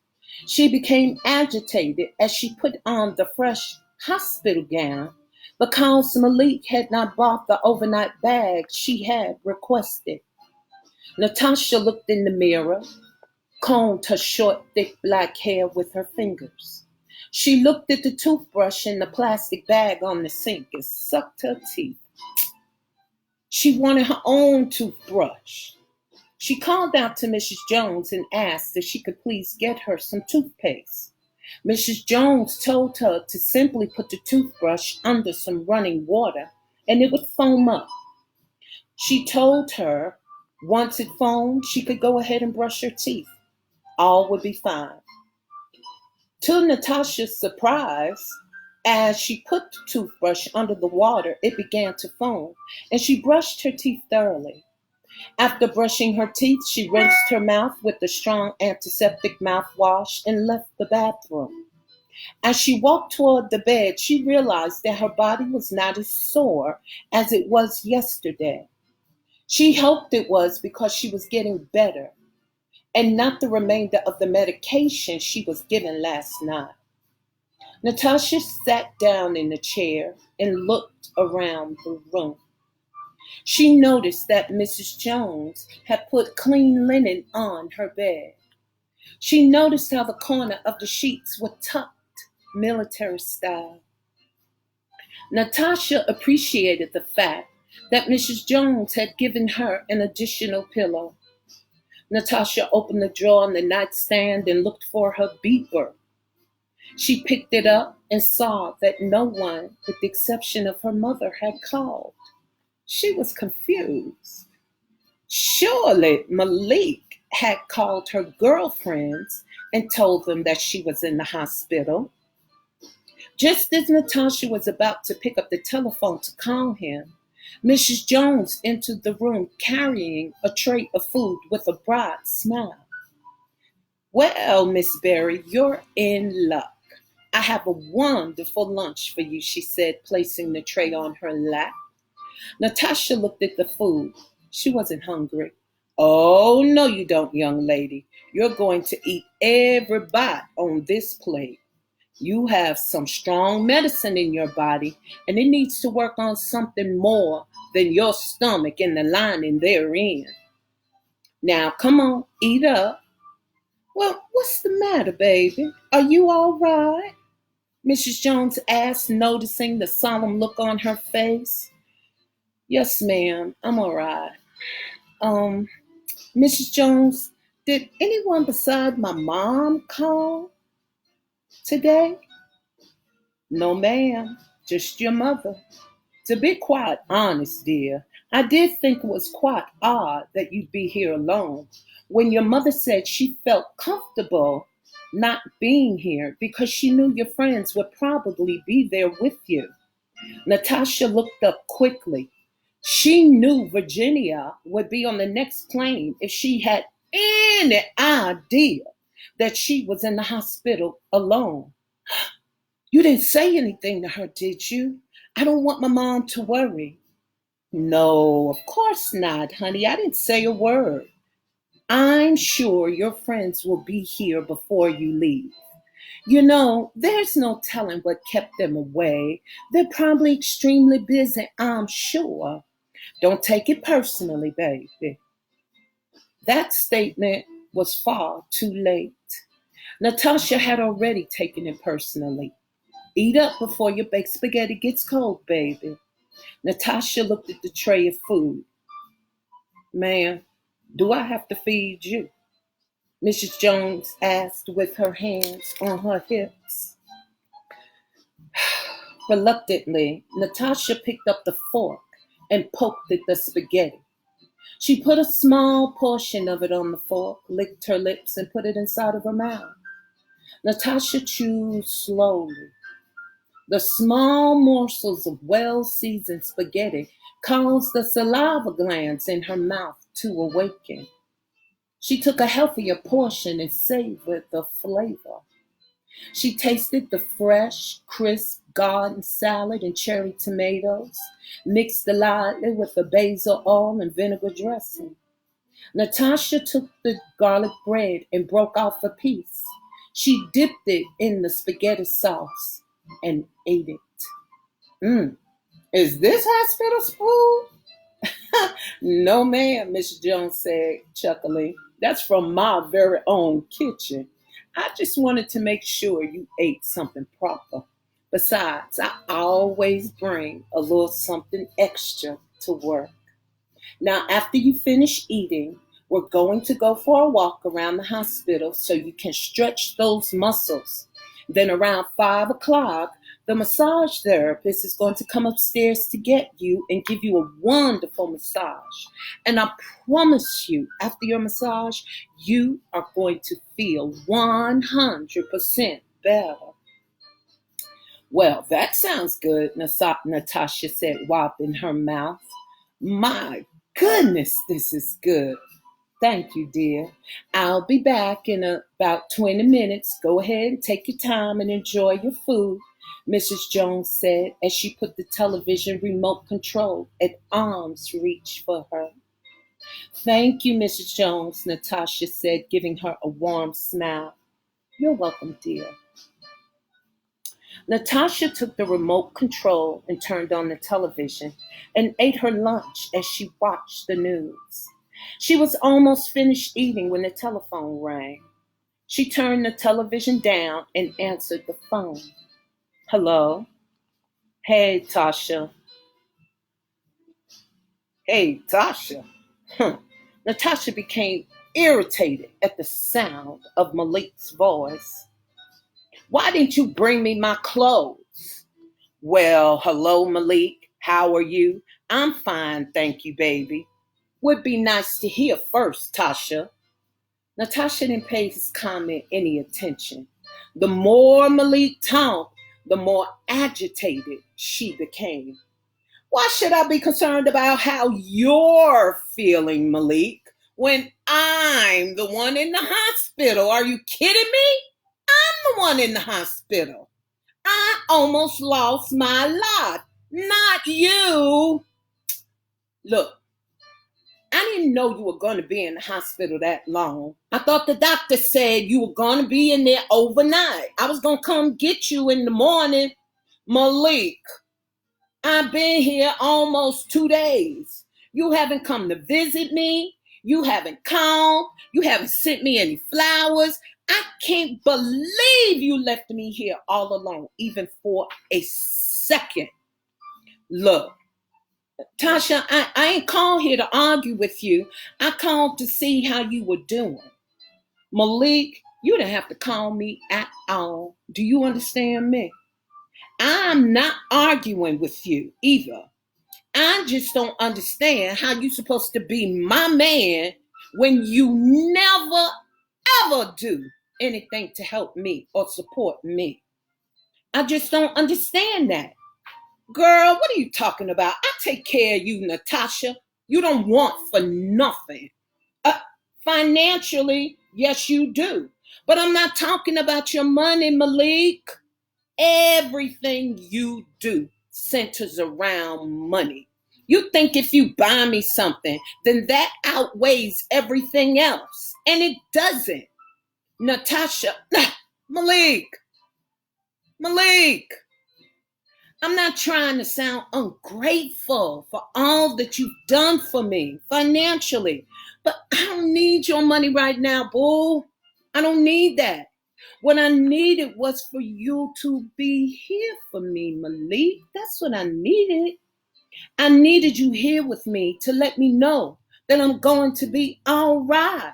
She became agitated as she put on the fresh hospital gown because Malik had not bought the overnight bag she had requested. Natasha looked in the mirror, combed her short, thick black hair with her fingers. She looked at the toothbrush in the plastic bag on the sink and sucked her teeth. She wanted her own toothbrush. She called out to Mrs. Jones and asked if she could please get her some toothpaste. Mrs. Jones told her to simply put the toothbrush under some running water and it would foam up. She told her once it foamed, she could go ahead and brush her teeth. All would be fine. To Natasha's surprise, as she put the toothbrush under the water, it began to foam, and she brushed her teeth thoroughly. After brushing her teeth, she rinsed her mouth with the strong antiseptic mouthwash and left the bathroom. As she walked toward the bed, she realized that her body was not as sore as it was yesterday. She hoped it was because she was getting better and not the remainder of the medication she was given last night. Natasha sat down in the chair and looked around the room. She noticed that Mrs. Jones had put clean linen on her bed. She noticed how the corner of the sheets were tucked military style. Natasha appreciated the fact that Mrs. Jones had given her an additional pillow. Natasha opened the drawer on the nightstand and looked for her beeper. She picked it up and saw that no one, with the exception of her mother, had called. She was confused. Surely Malik had called her girlfriends and told them that she was in the hospital. Just as Natasha was about to pick up the telephone to call him, Mrs. Jones entered the room carrying a tray of food with a broad smile. Well, Miss Berry, you're in luck. I have a wonderful lunch for you, she said, placing the tray on her lap. Natasha looked at the food. She wasn't hungry. Oh, no, you don't, young lady. You're going to eat every bite on this plate. You have some strong medicine in your body, and it needs to work on something more than your stomach and the lining therein. Now, come on, eat up. Well, what's the matter, baby? Are you all right? Mrs. Jones asked, noticing the solemn look on her face. Yes, ma'am, I'm all right. Mrs. Jones, did anyone beside my mom call today? No, ma'am, just your mother. To be quite honest, dear, I did think it was quite odd that you'd be here alone when your mother said she felt comfortable not being here because she knew your friends would probably be there with you. Natasha looked up quickly. She knew Virginia would be on the next plane if she had any idea that she was in the hospital alone. You didn't say anything to her, did you? I don't want my mom to worry. No, of course not, honey. I didn't say a word. I'm sure your friends will be here before you leave. You know, there's no telling what kept them away. They're probably extremely busy, I'm sure. Don't take it personally, baby. That statement was far too late. Natasha had already taken it personally. Eat up before your baked spaghetti gets cold, baby. Natasha looked at the tray of food. Ma'am, do I have to feed you? Mrs. Jones asked with her hands on her hips. Reluctantly, Natasha picked up the fork and poked at the spaghetti. She put a small portion of it on the fork, licked her lips, and put it inside of her mouth. Natasha chewed slowly. The small morsels of well-seasoned spaghetti caused the saliva glands in her mouth to awaken. She took a healthier portion and savored the flavor. She tasted the fresh, crisp garden salad and cherry tomatoes, mixed lightly with the basil oil and vinegar dressing. Natasha took the garlic bread and broke off a piece. She dipped it in the spaghetti sauce and ate it. Is this hospital food? No, ma'am, Miss Jones said, chuckling. That's from my very own kitchen. I just wanted to make sure you ate something proper. Besides, I always bring a little something extra to work. Now, after you finish eating, we're going to go for a walk around the hospital so you can stretch those muscles. Then around 5 o'clock, the massage therapist is going to come upstairs to get you and give you a wonderful massage. And I promise you, after your massage, you are going to feel 100% better. Well, that sounds good, Natasha said, wiping her mouth. My goodness, this is good. Thank you, dear. I'll be back in about 20 minutes. Go ahead and take your time and enjoy your food, Mrs. Jones said as she put the television remote control at arm's reach for her. Thank you, Mrs. Jones, Natasha said, giving her a warm smile. You're welcome, dear. Natasha took the remote control and turned on the television and ate her lunch as she watched the news. She was almost finished eating when the telephone rang. She turned the television down and answered the phone. Hello? Hey, Tasha. Hey, Tasha. Natasha became irritated at the sound of Malik's voice. Why didn't you bring me my clothes? Well, hello, Malik. How are you? I'm fine, thank you, baby. Would be nice to hear first, Tasha. Natasha didn't pay his comment any attention. The more Malik talked, the more agitated she became. Why should I be concerned about how you're feeling, Malik, when I'm the one in the hospital? Are you kidding me? I'm the one in the hospital. I almost lost my life, not you. Look, I didn't know you were going to be in the hospital that long. I thought the doctor said you were going to be in there overnight. I was going to come get you in the morning. Malik, I've been here almost 2 days. You haven't come to visit me. You haven't called. You haven't sent me any flowers. I can't believe you left me here all alone, even for a second. Look, Tasha, I ain't called here to argue with you. I called to see how you were doing. Malik, you didn't have to call me at all. Do you understand me? I'm not arguing with you either. I just don't understand how you're supposed to be my man when you never, ever do anything to help me or support me. I just don't understand that. Girl, what are you talking about? I take care of you, Natasha. You don't want for nothing. Uh, Financially, yes, you do. But I'm not talking about your money, Malik. Everything you do centers around money. You think if you buy me something, then that outweighs everything else. And it doesn't. Natasha, Malik, Malik. I'm not trying to sound ungrateful for all that you've done for me financially, but I don't need your money right now, boo. I don't need that. What I needed was for you to be here for me, Malik. That's what I needed. I needed you here with me to let me know that I'm going to be all right.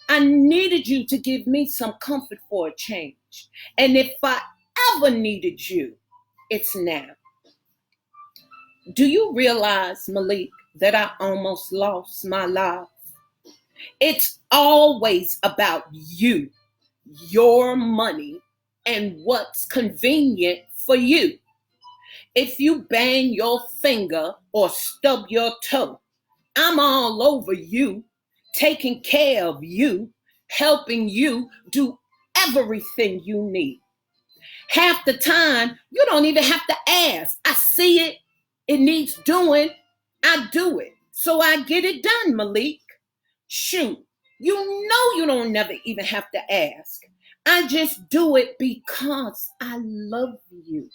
I needed you to give me some comfort for a change. And if I ever needed you, it's now. Do you realize, Malik, that I almost lost my life? It's always about you, your money, and what's convenient for you. If you bang your finger or stub your toe, I'm all over you, taking care of you, helping you do everything you need. Half the time, you don't even have to ask. I see it, it needs doing, I do it. So I get it done, Malik. Shoot, you know you don't never even have to ask. I just do it because I love you.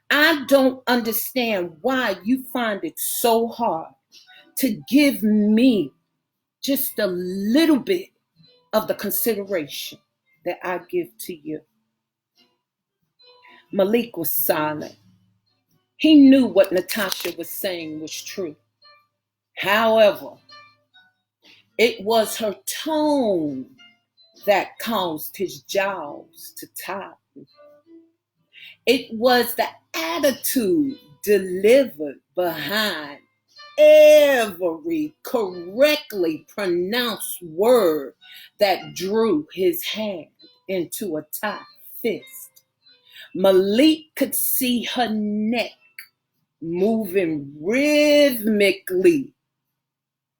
I don't understand why you find it so hard to give me just a little bit of the consideration that I give to you. Malik was silent. He knew what Natasha was saying was true. However, it was her tone that caused his jaws to tighten. It was the attitude delivered behind every correctly pronounced word that drew his hand into a tight fist. Malik could see her neck moving rhythmically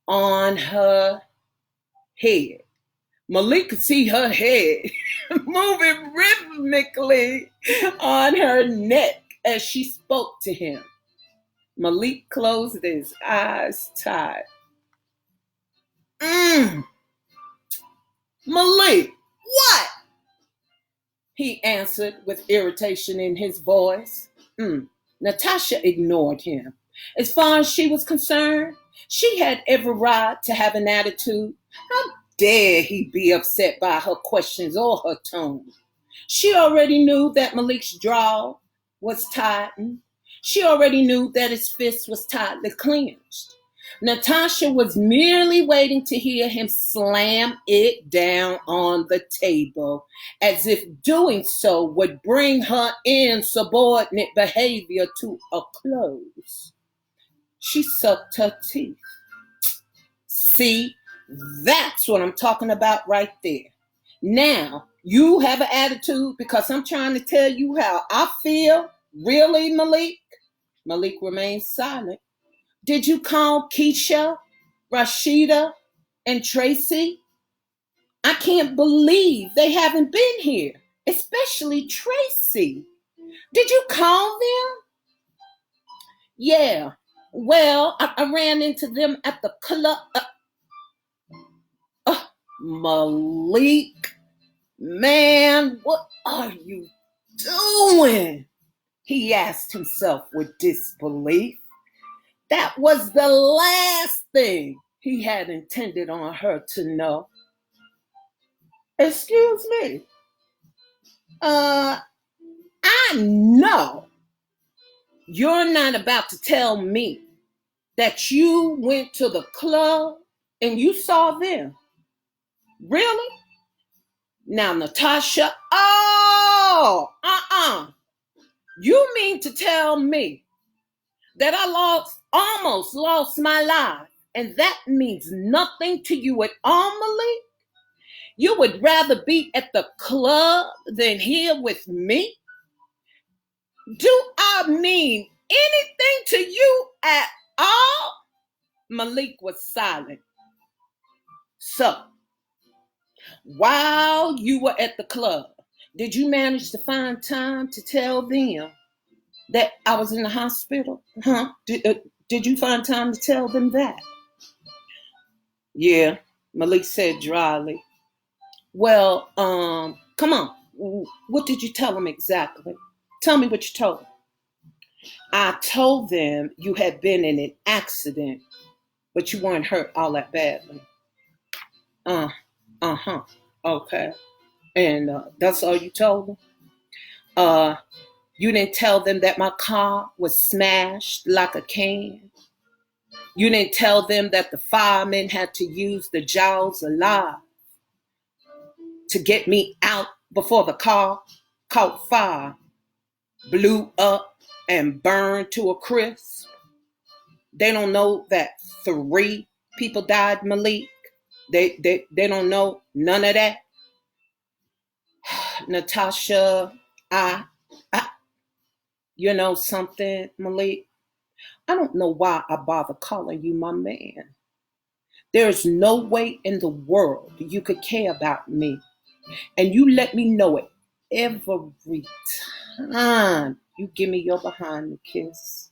on her head. Malik could see her head moving rhythmically on her neck as she spoke to him. Malik closed his eyes tight. Malik, what? He answered with irritation in his voice. Natasha ignored him. As far as she was concerned, she had every right to have an attitude. How dare he be upset by her questions or her tone? She already knew that Malik's jaw was tightened. She already knew that his fist was tightly clenched. Natasha was merely waiting to hear him slam it down on the table, as if doing so would bring her insubordinate behavior to a close. She sucked her teeth. See, that's what I'm talking about right there. Now, you have an attitude because I'm trying to tell you how I feel. Really, Malik? Malik remained silent. Did you call Keisha, Rashida, and Tracy? I can't believe they haven't been here, especially Tracy. Did you call them? Yeah. Well, I ran into them at the club. Malik, man, what are you doing? He asked himself with disbelief. That was the last thing he had intended on her to know. Excuse me. I know you're not about to tell me that you went to the club and you saw them. Really? Now, Natasha, you mean to tell me that I almost lost my life, and that means nothing to you at all, Malik? You would rather be at the club than here with me? Do I mean anything to you at all? Malik was silent. So, while you were at the club, did you manage to find time to tell them that I was in the hospital? Huh? Did you find time to tell them that? Yeah, Malik said dryly. Well, come on. What did you tell them exactly? Tell me what you told them. I told them you had been in an accident, but you weren't hurt all that badly. Uh-huh. Okay. And that's all you told them? You didn't tell them that my car was smashed like a can? You didn't tell them that the firemen had to use the jaws alive to get me out before the car caught fire, blew up, and burned to a crisp? They don't know that 3 people died, Malik. They don't know none of that. Natasha, I, you know something, Malik? I don't know why I bother calling you my man. There's no way in the world you could care about me. And you let me know it every time you give me your behind the kiss.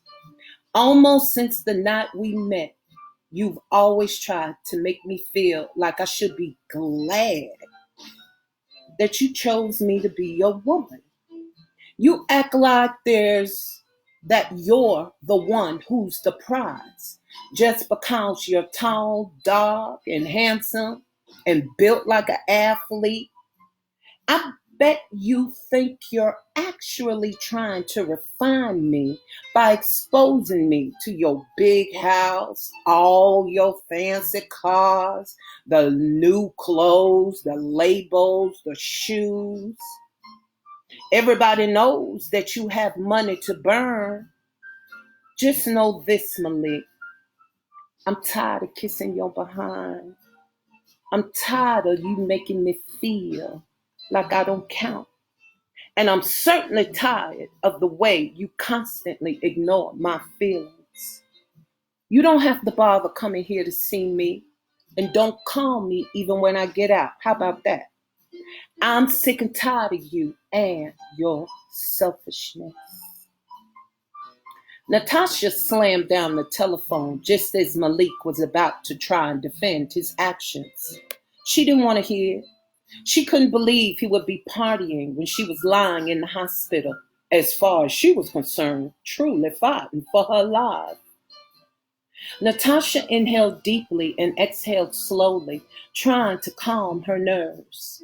Almost since the night we met, you've always tried to make me feel like I should be glad that you chose me to be your woman. You act like that you're the one who's the prize just because you're tall, dark, and handsome and built like an athlete. I bet you think you're actually trying to refine me by exposing me to your big house, all your fancy cars, the new clothes, the labels, the shoes. Everybody knows that you have money to burn. Just know this, Malik. I'm tired of kissing your behind. I'm tired of you making me feel like I don't count. And I'm certainly tired of the way you constantly ignore my feelings. You don't have to bother coming here to see me. And don't call me even when I get out. How about that? I'm sick and tired of you and your selfishness. Natasha slammed down the telephone just as Malik was about to try and defend his actions. She didn't want to hear. She couldn't believe he would be partying when she was lying in the hospital, as far as she was concerned, truly fighting for her life. Natasha inhaled deeply and exhaled slowly, trying to calm her nerves.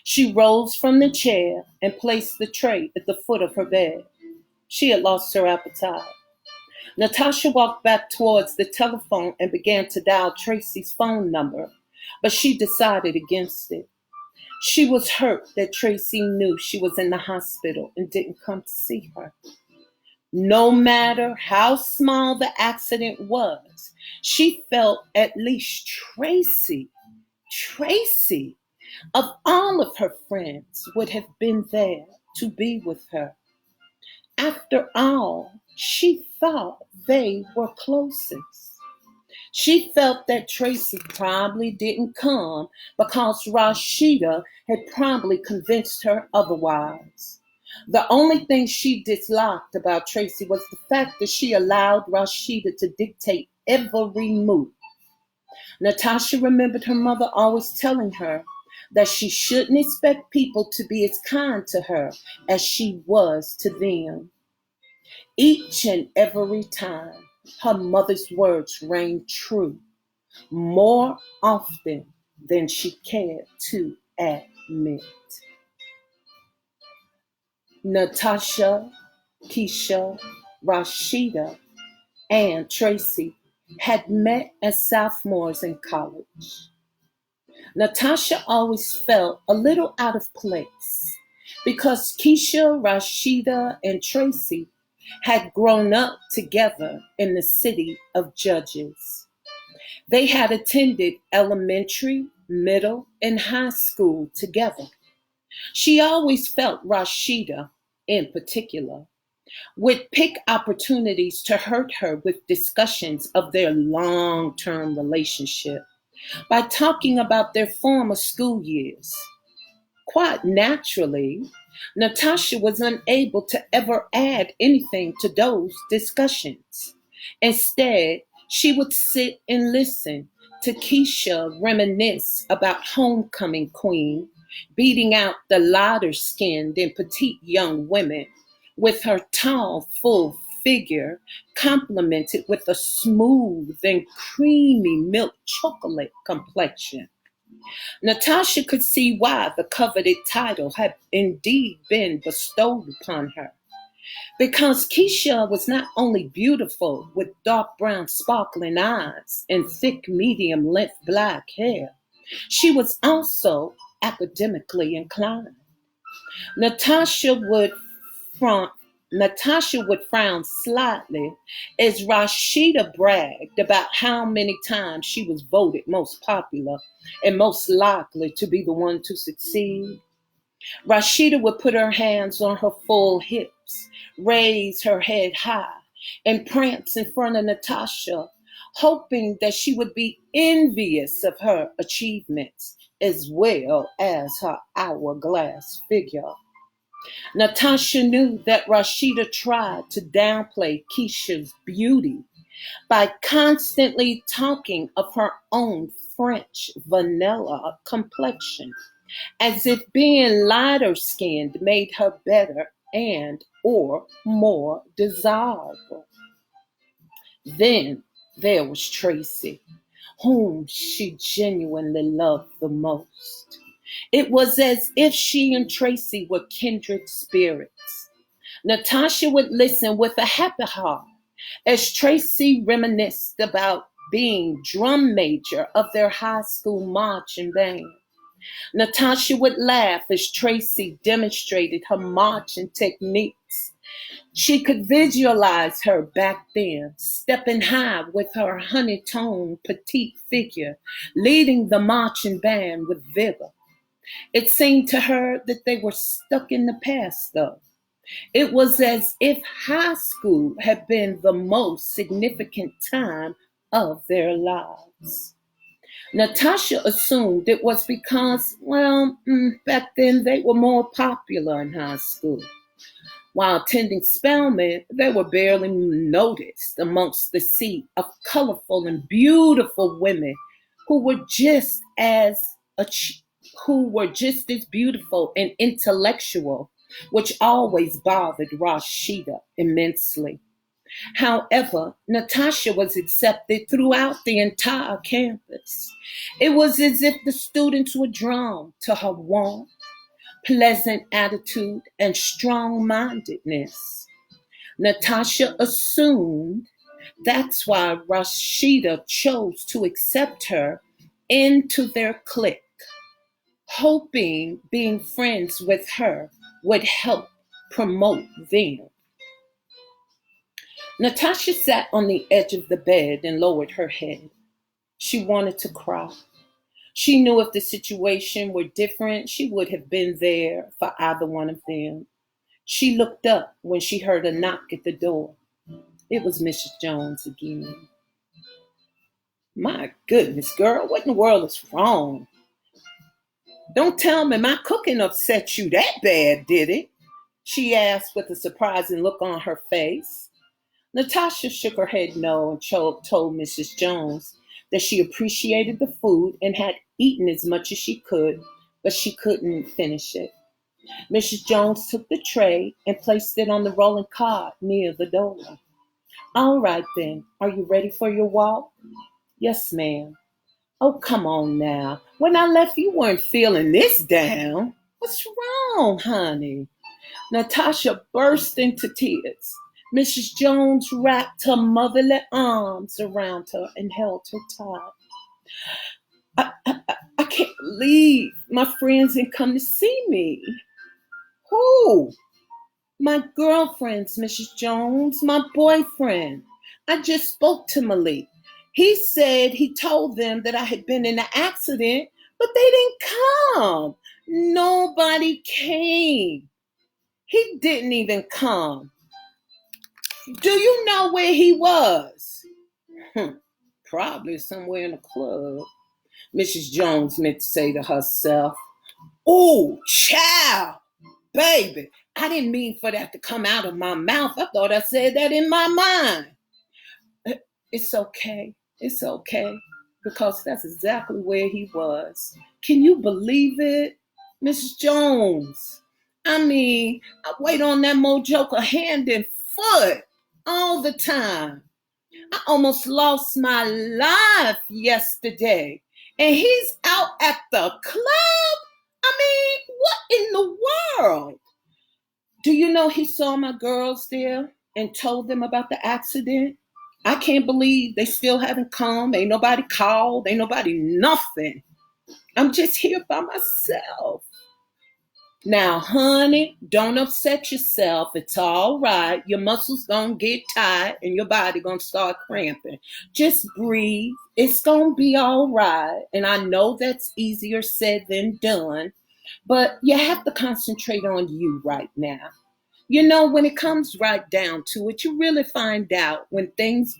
She rose from the chair and placed the tray at the foot of her bed. She had lost her appetite. Natasha walked back towards the telephone and began to dial Tracy's phone number, but she decided against it. She was hurt that Tracy knew she was in the hospital and didn't come to see her. No matter how small the accident was, she felt at least Tracy, of all of her friends, would have been there to be with her. After all, she thought they were closest. She felt that Tracy probably didn't come because Rashida had probably convinced her otherwise. The only thing she disliked about Tracy was the fact that she allowed Rashida to dictate every move. Natasha remembered her mother always telling her that she shouldn't expect people to be as kind to her as she was to them. Each and every time, her mother's words rang true, more often than she cared to admit. Natasha, Keisha, Rashida, and Tracy had met as sophomores in college. Natasha always felt a little out of place because Keisha, Rashida, and Tracy had grown up together in the city of Judges. They had attended elementary, middle, and high school together. She always felt Rashida, in particular, would pick opportunities to hurt her with discussions of their long term relationship by talking about their former school years. Quite naturally, Natasha was unable to ever add anything to those discussions. Instead, she would sit and listen to Keisha reminisce about homecoming queen, beating out the lighter skinned and petite young women with her tall, full figure, complemented with a smooth and creamy milk chocolate complexion. Natasha could see why the coveted title had indeed been bestowed upon her. Because Keisha was not only beautiful with dark brown sparkling eyes and thick medium length black hair, she was also academically inclined. Natasha would frown, Natasha would frown slightly as Rashida bragged about how many times she was voted most popular and most likely to be the one to succeed. Rashida would put her hands on her full hips, raise her head high, and prance in front of Natasha, hoping that she would be envious of her achievements as well as her hourglass figure. Natasha knew that Rashida tried to downplay Keisha's beauty by constantly talking of her own French vanilla complexion, as if being lighter skinned made her better and or more desirable. Then there was Tracy, whom she genuinely loved the most. It was as if she and Tracy were kindred spirits. Natasha would listen with a happy heart as Tracy reminisced about being drum major of their high school marching band. Natasha would laugh as Tracy demonstrated her marching techniques. She could visualize her back then, stepping high with her honey-toned petite figure, leading the marching band with vigor. It seemed to her that they were stuck in the past, though. It was as if high school had been the most significant time of their lives. Natasha assumed it was because, well, back then they were more popular in high school. While attending Spelman, they were barely noticed amongst the sea of colorful and beautiful women who were just as who were just as beautiful and intellectual, which always bothered Rashida immensely. However, Natasha was accepted throughout the entire campus. It was as if the students were drawn to her warmth, pleasant attitude, and strong mindedness. Natasha assumed that's why Rashida chose to accept her into their clique, hoping being friends with her would help promote them. Natasha sat on the edge of the bed and lowered her head. She wanted to cry. She knew if the situation were different, she would have been there for either one of them. She looked up when she heard a knock at the door. It was Mrs. Jones again. My goodness, girl, what in the world is wrong? Don't tell me my cooking upset you that bad, did it? She asked with a surprising look on her face. Natasha shook her head no and told Mrs. Jones that she appreciated the food and had eaten as much as she could, but she couldn't finish it. Mrs. Jones took the tray and placed it on the rolling cart near the door. All right then, are you ready for your walk? Yes, ma'am. Oh, come on now. When I left, you weren't feeling this down. What's wrong, honey? Natasha burst into tears. Mrs. Jones wrapped her motherly arms around her and held her tight. I can't believe my friends didn't come to see me. Who? My girlfriends, Mrs. Jones, my boyfriend. I just spoke to Malik. He said he told them that I had been in an accident, but they didn't come. Nobody came. He didn't even come. Do you know where he was? Probably somewhere in a club, Mrs. Jones meant to say to herself. Oh, child, baby, I didn't mean for that to come out of my mouth. I thought I said that in my mind. It's okay. It's okay. Because that's exactly where he was. Can you believe it? Mrs. Jones. I mean, I wait on that mojoker hand and foot all the time. I almost lost my life yesterday. And he's out at the club? I mean, what in the world? Do you know he saw my girls there and told them about the accident? I can't believe they still haven't come. Ain't nobody called. Ain't nobody nothing. I'm just here by myself. Now, honey, don't upset yourself. It's all right. Your muscles gonna get tight and your body gonna start cramping. Just breathe. It's gonna be all right. And I know that's easier said than done, but you have to concentrate on you right now. You know, when it comes right down to it, you really find out when things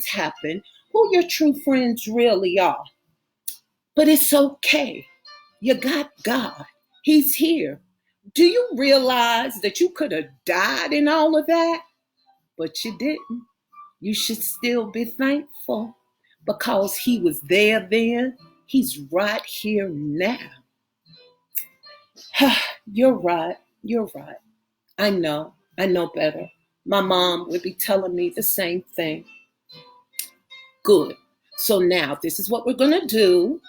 happen, who your true friends really are. But it's okay. You got God. He's here. Do you realize that you could have died in all of that? But you didn't. You should still be thankful because he was there then. He's right here now. You're right. You're right. I know. I know better. My mom would be telling me the same thing. Good. So now this is what we're going to do.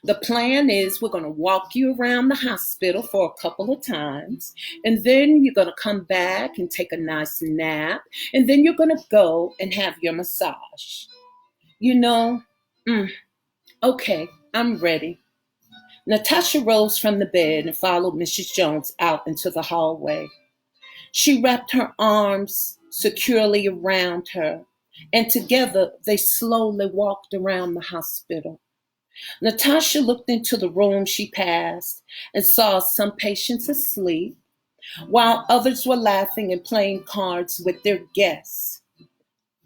The plan is we're going to walk you around the hospital for a couple of times, and then you're going to come back and take a nice nap, and then you're going to go and have your massage. You know, okay, I'm ready. Natasha rose from the bed and followed Mrs. Jones out into the hallway. She wrapped her arms securely around her, and together they slowly walked around the hospital. Natasha looked into the room she passed and saw some patients asleep, while others were laughing and playing cards with their guests,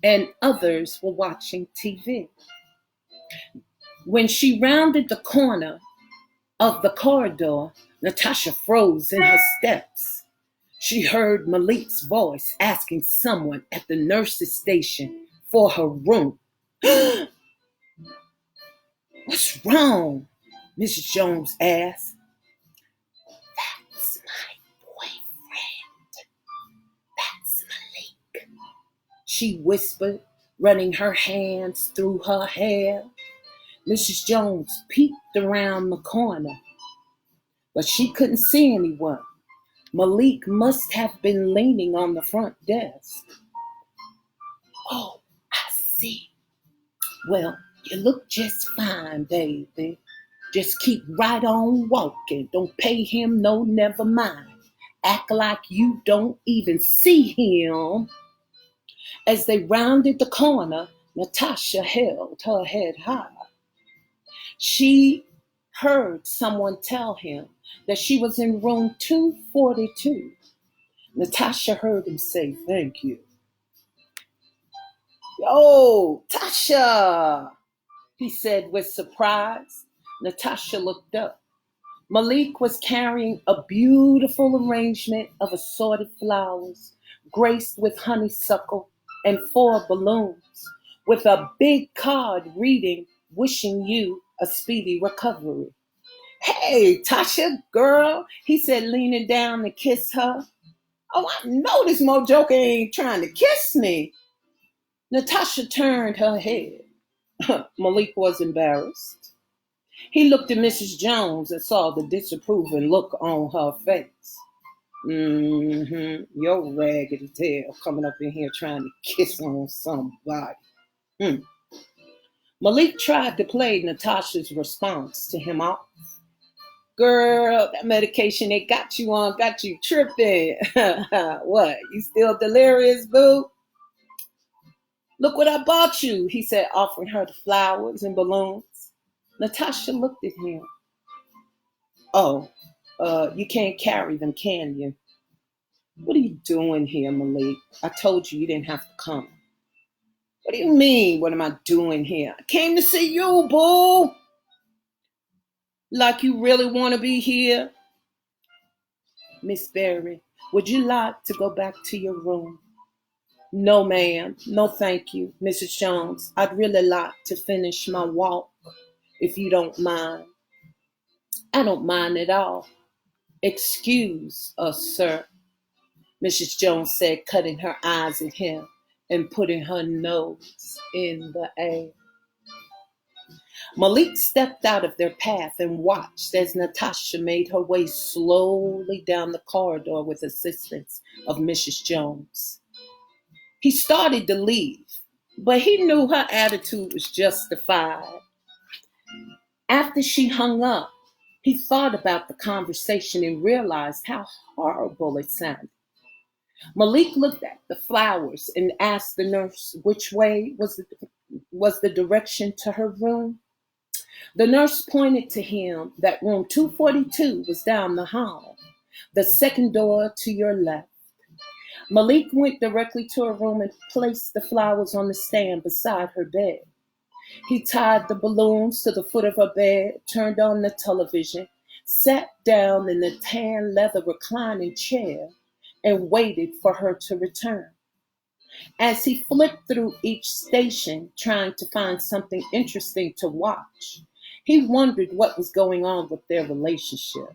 and others were watching TV. When she rounded the corner of the corridor, Natasha froze in her steps. She heard Malik's voice asking someone at the nurse's station for her room. What's wrong? Mrs. Jones asked. That's my boyfriend. That's Malik, she whispered, running her hands through her hair. Mrs. Jones peeked around the corner, but she couldn't see anyone. Malik must have been leaning on the front desk. Oh, I see. Well, you look just fine, baby. Just keep right on walking. Don't pay him no never mind. Act like you don't even see him. As they rounded the corner, Natasha held her head high. She heard someone tell him that she was in room 242. Natasha heard him say, "Thank you." "Oh, Tasha," he said with surprise. Natasha looked up. Malik was carrying a beautiful arrangement of assorted flowers, graced with honeysuckle and 4 balloons, with a big card reading, "Wishing you a speedy recovery." "Hey, Tasha, girl," he said, leaning down to kiss her. "Oh, I know this mojoker ain't trying to kiss me." Natasha turned her head. Malik was embarrassed. He looked at Mrs. Jones and saw the disapproving look on her face. Your raggedy tail coming up in here trying to kiss on somebody. Malik tried to play Natasha's response to him off. "Girl, that medication they got you on got you tripping." "What, you still delirious, boo?" "Look what I bought you," he said, offering her the flowers and balloons. Natasha looked at him. "Oh, you can't carry them, can you?" What are you doing here, Malik? I told you didn't have to come. What do you mean, what am I doing here? I came to see you, boo. Like you really want to be here? Miss Berry, would you like to go back to your room? No, ma'am. No, thank you, Mrs. Jones. I'd really like to finish my walk, if you don't mind. I don't mind at all. Excuse us, sir, Mrs. Jones said, cutting her eyes at him and putting her nose in the air. Malik stepped out of their path and watched as Natasha made her way slowly down the corridor with assistance of Mrs. Jones. He started to leave, but he knew her attitude was justified. After she hung up, he thought about the conversation and realized how horrible it sounded. Malik looked at the flowers and asked the nurse which way was the direction to her room. The nurse pointed to him that room 242 was down the hall, the second door to your left. Malik went directly to her room and placed the flowers on the stand beside her bed. He tied the balloons to the foot of her bed, turned on the television, sat down in the tan leather reclining chair, and waited for her to return. As he flipped through each station, trying to find something interesting to watch, he wondered what was going on with their relationship.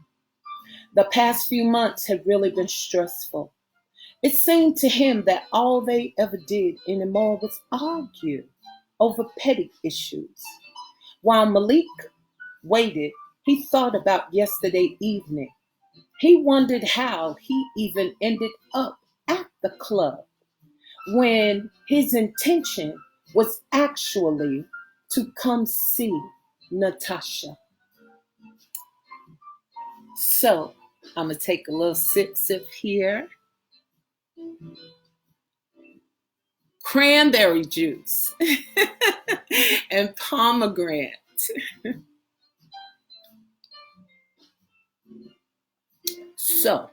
The past few months had really been stressful. It seemed to him that all they ever did anymore was argue over petty issues. While Malik waited, he thought about yesterday evening. He wondered how he even ended up at the club when his intention was actually to come see Natasha. So I'm going to take a little sip here. Cranberry juice and pomegranate. So,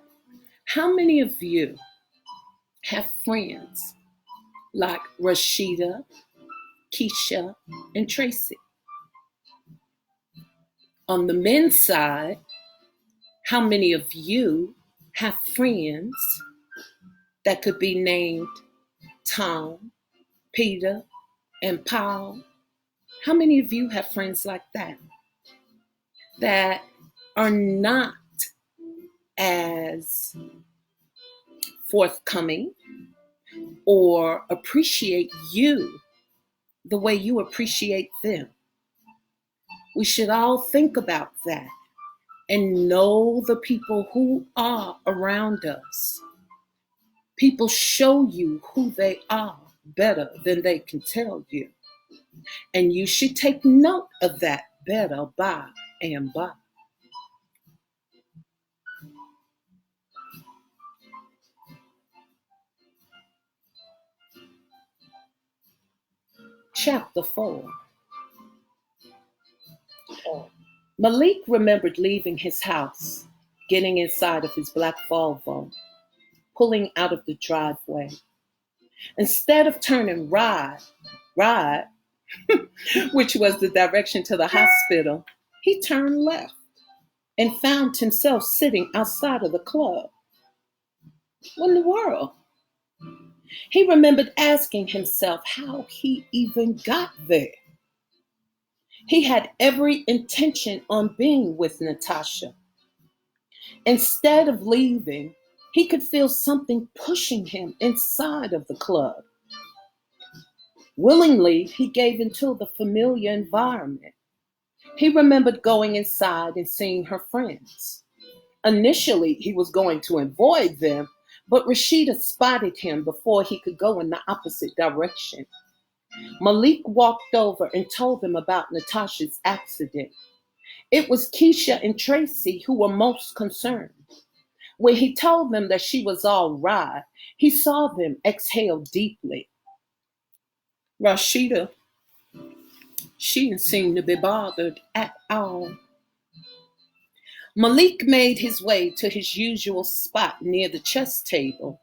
how many of you have friends like Rashida, Keisha, and Tracy? On the men's side, how many of you have friends that could be named Tom, Peter, and Paul? How many of you have friends like that that are not as forthcoming or appreciate you the way you appreciate them? We should all think about that and know the people who are around us. People show you who they are better than they can tell you. And you should take note of that better by and by. Chapter 4. Malik remembered leaving his house, getting inside of his black Volvo, pulling out of the driveway. Instead of turning right, which was the direction to the hospital, he turned left and found himself sitting outside of the club. What in the world? He remembered asking himself how he even got there. He had every intention on being with Natasha. Instead of leaving, he could feel something pushing him inside of the club. Willingly, he gave into the familiar environment. He remembered going inside and seeing her friends. Initially, he was going to avoid them, but Rashida spotted him before he could go in the opposite direction. Malik walked over and told them about Natasha's accident. It was Keisha and Tracy who were most concerned. When he told them that she was all right, he saw them exhale deeply. Rashida, she didn't seem to be bothered at all. Malik made his way to his usual spot near the chess table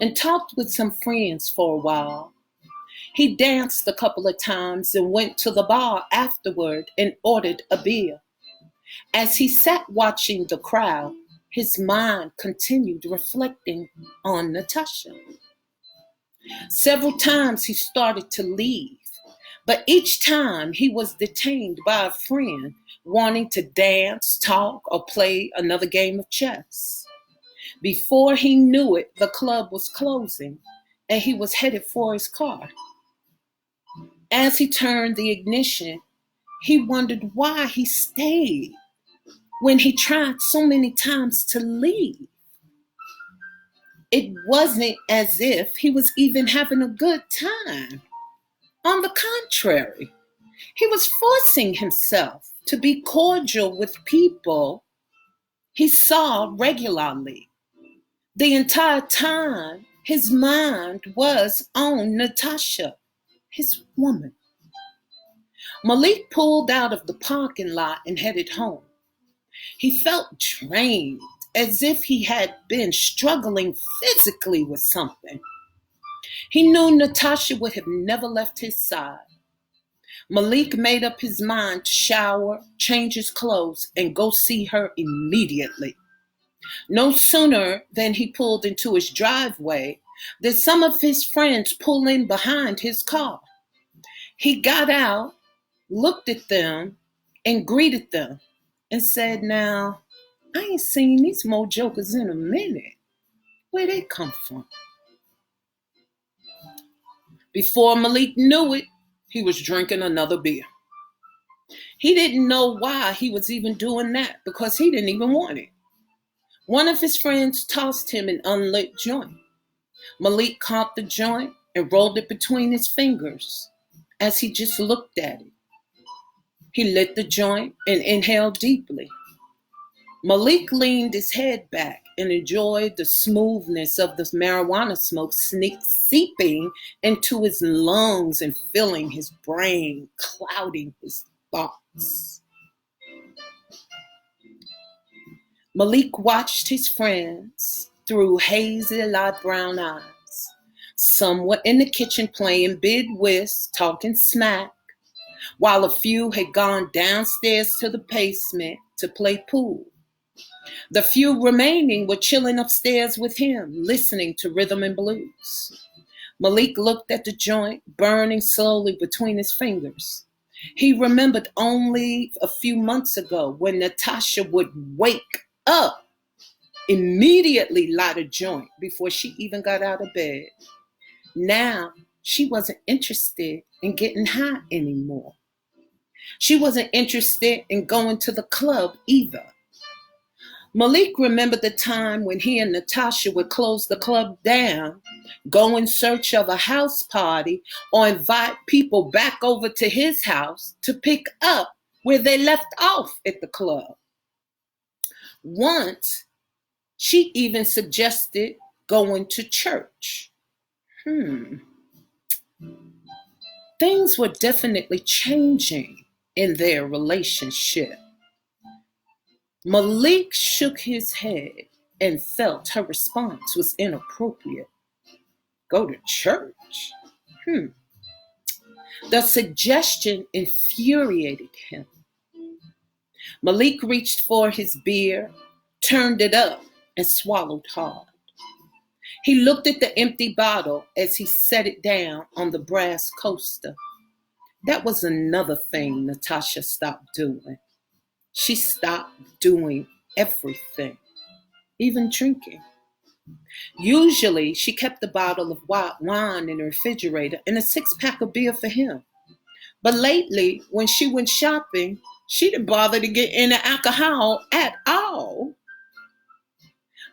and talked with some friends for a while. He danced a couple of times and went to the bar afterward and ordered a beer. As he sat watching the crowd, his mind continued reflecting on Natasha. Several times he started to leave, but each time he was detained by a friend wanting to dance, talk, or play another game of chess. Before he knew it, the club was closing and he was headed for his car. As he turned the ignition, he wondered why he stayed when he tried so many times to leave. It wasn't as if he was even having a good time. On the contrary, he was forcing himself to be cordial with people he saw regularly. The entire time, his mind was on Natasha, his woman. Malik pulled out of the parking lot and headed home. He felt drained, as if he had been struggling physically with something. He knew Natasha would have never left his side. Malik made up his mind to shower, change his clothes, and go see her immediately. No sooner than he pulled into his driveway did some of his friends pull in behind his car. He got out, looked at them, and greeted them, and said, "Now, I ain't seen these mo jokers in a minute. Where they come from?" Before Malik knew it, he was drinking another beer. He didn't know why he was even doing that because he didn't even want it. One of his friends tossed him an unlit joint. Malik caught the joint and rolled it between his fingers as he just looked at it. He lit the joint and inhaled deeply. Malik leaned his head back and enjoyed the smoothness of the marijuana smoke seeping into his lungs and filling his brain, clouding his thoughts. Malik watched his friends through hazy light brown eyes. Some were in the kitchen playing bid whist, talking smack, while a few had gone downstairs to the basement to play pool. The few remaining were chilling upstairs with him, listening to rhythm and blues. Malik looked at the joint, burning slowly between his fingers. He remembered only a few months ago when Natasha would wake up, immediately light a joint before she even got out of bed. Now, she wasn't interested in getting high anymore. She wasn't interested in going to the club either. Malik remembered the time when he and Natasha would close the club down, go in search of a house party, or invite people back over to his house to pick up where they left off at the club. Once, she even suggested going to church. Things were definitely changing in their relationship. Malik shook his head and felt her response was inappropriate. Go to church? The suggestion infuriated him. Malik reached for his beer, turned it up, and swallowed hard. He looked at the empty bottle as he set it down on the brass coaster. That was another thing Natasha stopped doing. She stopped doing everything, even drinking. Usually, she kept a bottle of white wine in the refrigerator and a 6-pack of beer for him. But lately, when she went shopping, she didn't bother to get any alcohol at all.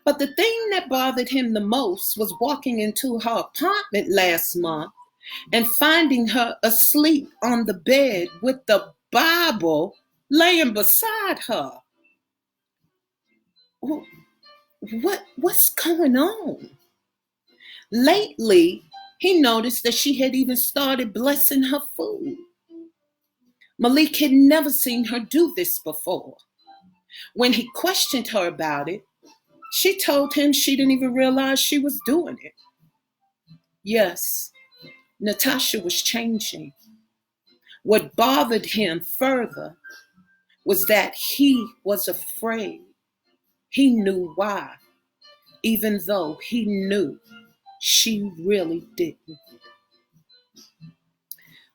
But the thing that bothered him the most was walking into her apartment last month and finding her asleep on the bed with the Bible laying beside her. What's going on? Lately, he noticed that she had even started blessing her food. Malik had never seen her do this before. When he questioned her about it, she told him she didn't even realize she was doing it. Yes, Natasha was changing. What bothered him further was that he was afraid. He knew why, even though he knew she really didn't.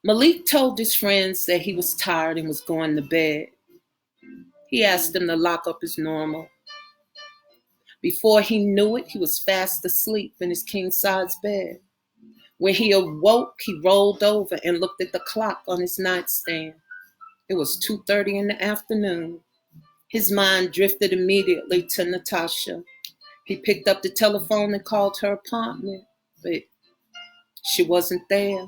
Malik told his friends that he was tired and was going to bed. He asked them to lock up as normal. Before he knew it, he was fast asleep in his king-size bed. When he awoke, he rolled over and looked at the clock on his nightstand. It was 2:30 in the afternoon. His mind drifted immediately to Natasha. He picked up the telephone and called her apartment, but she wasn't there.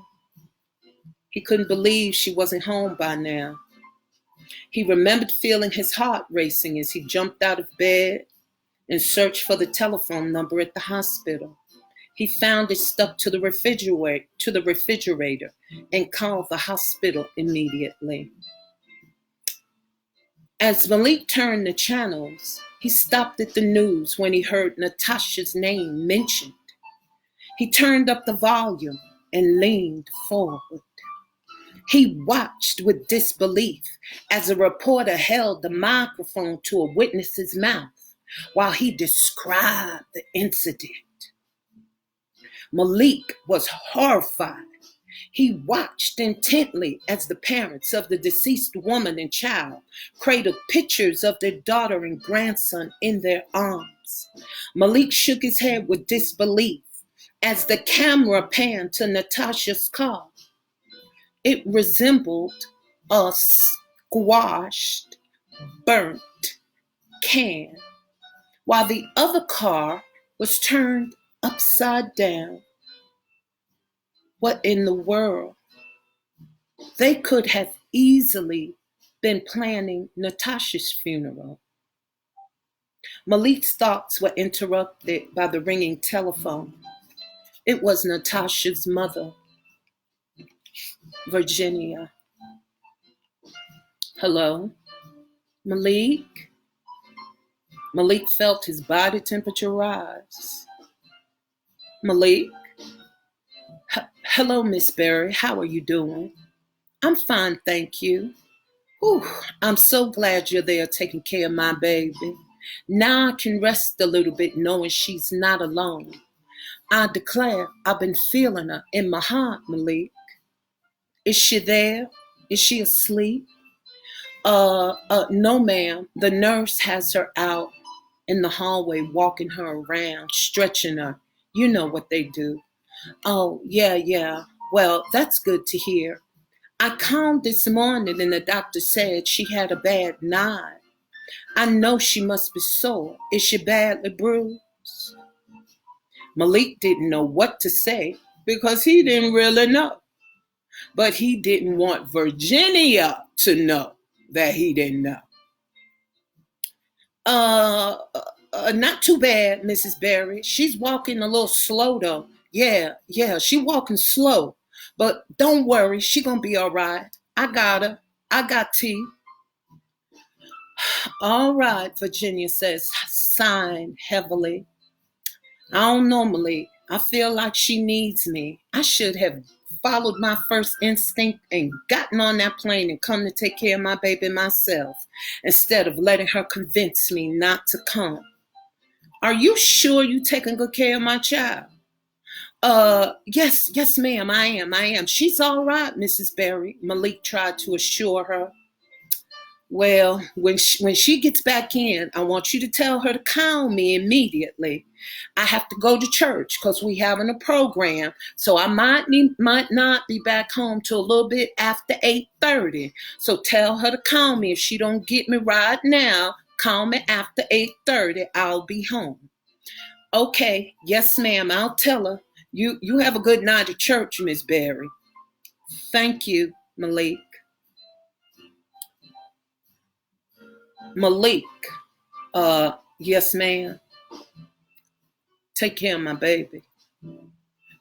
He couldn't believe she wasn't home by now. He remembered feeling his heart racing as he jumped out of bed and searched for the telephone number at the hospital. He found it stuck to the refrigerator and called the hospital immediately. As Malik turned the channels, he stopped at the news when he heard Natasha's name mentioned. He turned up the volume and leaned forward. He watched with disbelief as a reporter held the microphone to a witness's mouth while he described the incident. Malik was horrified. He watched intently as the parents of the deceased woman and child cradled pictures of their daughter and grandson in their arms. Malik shook his head with disbelief as the camera panned to Natasha's car. It resembled a squashed, burnt can, while the other car was turned upside down. What in the world? They could have easily been planning Natasha's funeral. Malik's thoughts were interrupted by the ringing telephone. It was Natasha's mother, Virginia. Hello? Malik? Malik felt his body temperature rise. Malik? Hello, Miss Berry. How are you doing? I'm fine, thank you. Whew, I'm so glad you're there taking care of my baby. Now I can rest a little bit knowing she's not alone. I declare I've been feeling her in my heart, Malik. Is she there? Is she asleep? No, ma'am. The nurse has her out in the hallway, walking her around, stretching her. You know what they do. Oh, yeah. Well, that's good to hear. I called this morning and the doctor said she had a bad night. I know she must be sore. Is she badly bruised? Malik didn't know what to say because he didn't really know. But he didn't want Virginia to know that he didn't know. Not too bad, Mrs. Berry. She's walking a little slow though. Yeah, she walking slow. But don't worry, she gonna be all right. I got her. I got tea. All right, Virginia says, sighing heavily. I don't normally. I feel like she needs me. I should have followed my first instinct and gotten on that plane and come to take care of my baby myself instead of letting her convince me not to come. Are you sure you taking good care of my child? Yes, ma'am, I am. She's all right, Mrs. Berry, Malik tried to assure her. Well, when she gets back in, I want you to tell her to call me immediately. I have to go to church because we having a program, so I might not be back home till a little bit after 8:30. So tell her to call me if she don't get me right now. Call me after 8:30. I'll be home. Okay, yes, ma'am. I'll tell her. You have a good night at church, Miss Berry. Thank you, Malik. Malik, yes, ma'am. Take care of my baby.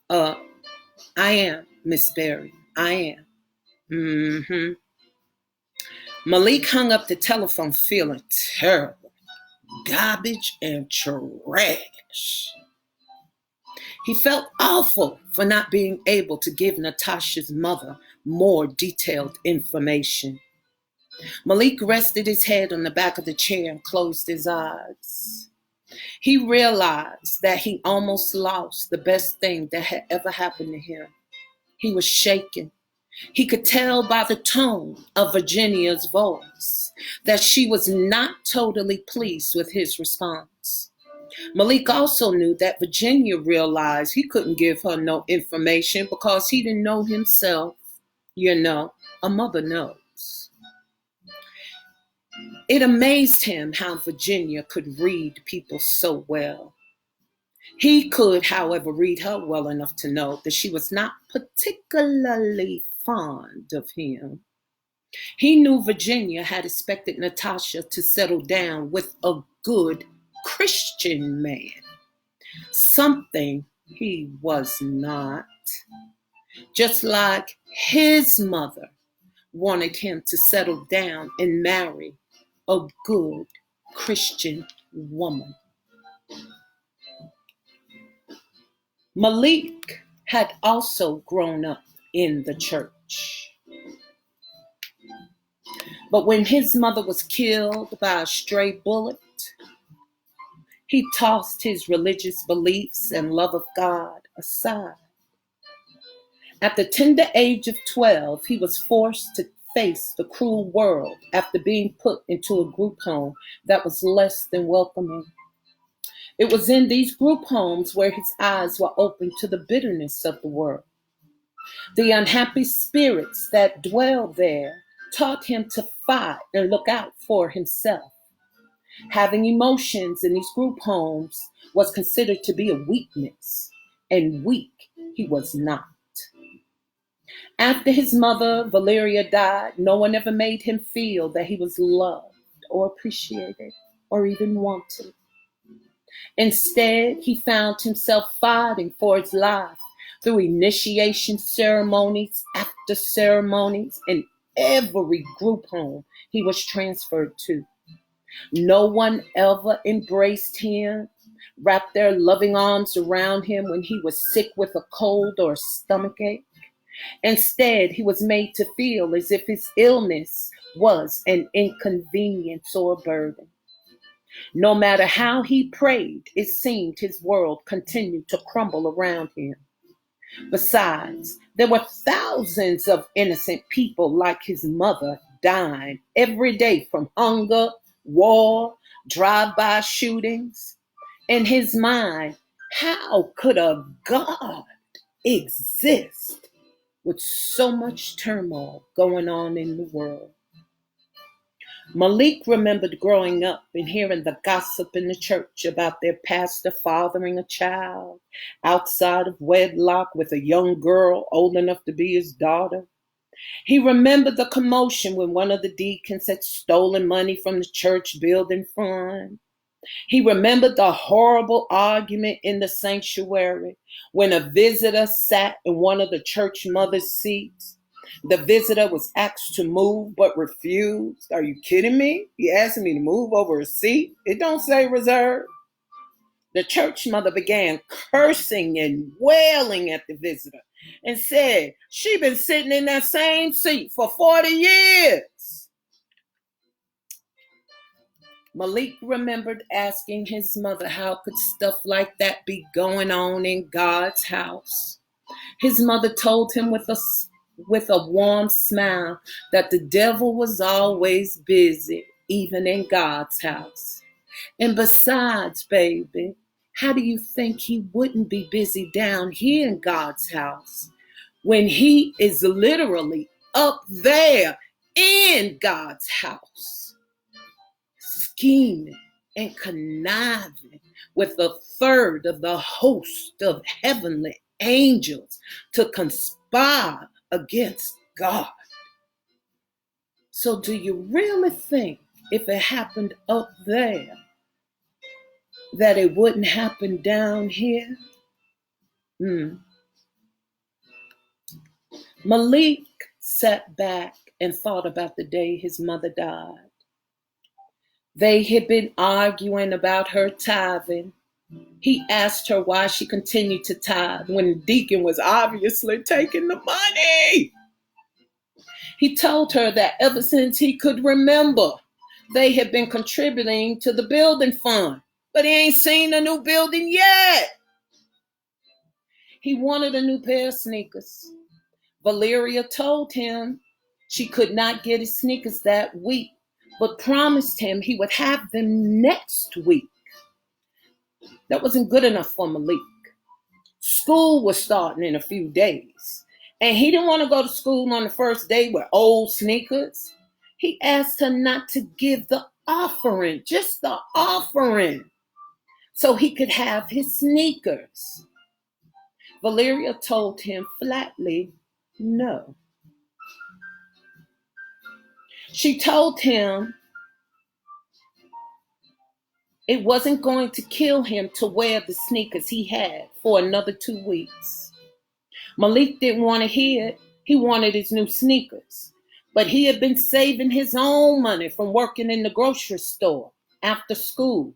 I am, Miss Berry. I am. Malik hung up the telephone feeling terrible. Garbage and trash. He felt awful for not being able to give Natasha's mother more detailed information. Malik rested his head on the back of the chair and closed his eyes. He realized that he almost lost the best thing that had ever happened to him. He was shaken. He could tell by the tone of Virginia's voice that she was not totally pleased with his response. Malik also knew that Virginia realized he couldn't give her no information because he didn't know himself. You know, a mother knows. It amazed him how Virginia could read people so well. He could, however, read her well enough to know that she was not particularly fond of him. He knew Virginia had expected Natasha to settle down with a good Christian man, something he was not. Just like his mother wanted him to settle down and marry a good Christian woman. Malik had also grown up in the church. But when his mother was killed by a stray bullet, he tossed his religious beliefs and love of God aside. At the tender age of 12, he was forced to face the cruel world after being put into a group home that was less than welcoming. It was in these group homes where his eyes were opened to the bitterness of the world. The unhappy spirits that dwelled there taught him to fight and look out for himself. Having emotions in these group homes was considered to be a weakness, and weak he was not. After his mother, Valeria, died, no one ever made him feel that he was loved or appreciated or even wanted. Instead, he found himself fighting for his life through initiation ceremonies after ceremonies in every group home he was transferred to. No one ever embraced him, wrapped their loving arms around him when he was sick with a cold or a stomachache. Instead, he was made to feel as if his illness was an inconvenience or a burden. No matter how he prayed, it seemed his world continued to crumble around him. Besides, there were thousands of innocent people like his mother dying every day from hunger, war, drive-by shootings. In his mind, how could a God exist with so much turmoil going on in the world? Malik remembered growing up and hearing the gossip in the church about their pastor fathering a child outside of wedlock with a young girl old enough to be his daughter. He remembered the commotion when one of the deacons had stolen money from the church building fund. He remembered the horrible argument in the sanctuary when a visitor sat in one of the church mother's seats. The visitor was asked to move but refused. Are you kidding me? You asking me to move over a seat? It don't say reserved. The church mother began cursing and wailing at the visitor and said she been sitting in that same seat for 40 years. Malik remembered asking his mother how could stuff like that be going on in God's house. His mother told him with a warm smile that the devil was always busy, even in God's house. And besides, baby, how do you think he wouldn't be busy down here in God's house when he is literally up there in God's house, scheming and conniving with a third of the host of heavenly angels to conspire against God? So do you really think if it happened up there that it wouldn't happen down here? Malik sat back and thought about the day his mother died. They had been arguing about her tithing. He asked her why she continued to tithe when the deacon was obviously taking the money. He told her that ever since he could remember, they had been contributing to the building fund, but he ain't seen a new building yet. He wanted a new pair of sneakers. Valeria told him she could not get his sneakers that week, but promised him he would have them next week. That wasn't good enough for Malik. School was starting in a few days, and he didn't want to go to school on the first day with old sneakers. He asked her not to give the offering, just the offering, so he could have his sneakers. Valeria told him flatly no. She told him it wasn't going to kill him to wear the sneakers he had for another 2 weeks. Malik didn't want to hear it. He wanted his new sneakers. But he had been saving his own money from working in the grocery store after school.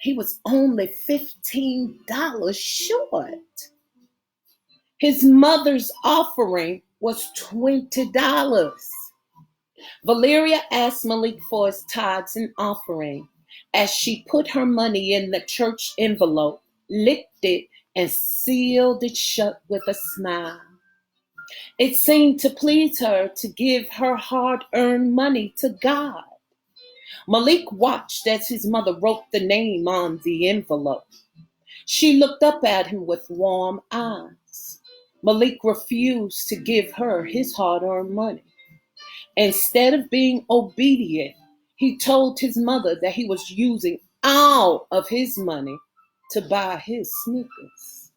He was only $15 short. His mother's offering was $20. Valeria asked Malik for his tithes and offering as she put her money in the church envelope, licked it, and sealed it shut with a smile. It seemed to please her to give her hard-earned money to God. Malik watched as his mother wrote the name on the envelope. She looked up at him with warm eyes. Malik refused to give her his hard-earned money. Instead of being obedient, he told his mother that he was using all of his money to buy his sneakers.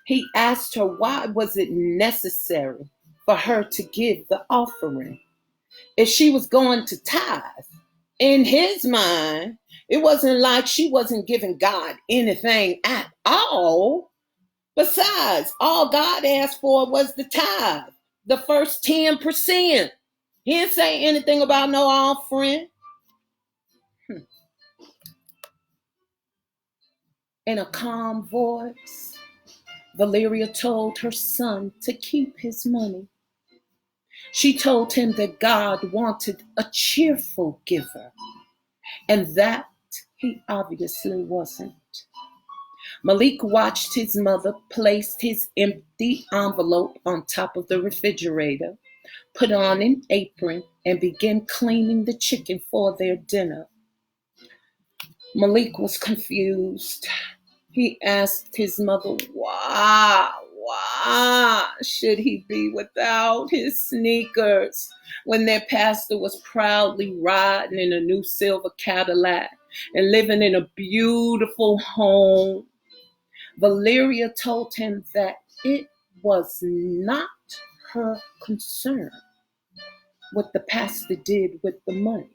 He asked her why was it necessary for her to give the offering if she was going to tithe. In his mind, it wasn't like she wasn't giving God anything at all. Besides, all God asked for was the tithe, the first 10%. He didn't say anything about no offering. In a calm voice, Valeria told her son to keep his money. She told him that God wanted a cheerful giver, and that he obviously wasn't. Malik watched his mother place his empty envelope on top of the refrigerator, put on an apron, and begin cleaning the chicken for their dinner. Malik was confused. He asked his mother, why should he be without his sneakers when their pastor was proudly riding in a new silver Cadillac and living in a beautiful home? Valeria told him that it was not her concern what the pastor did with the money.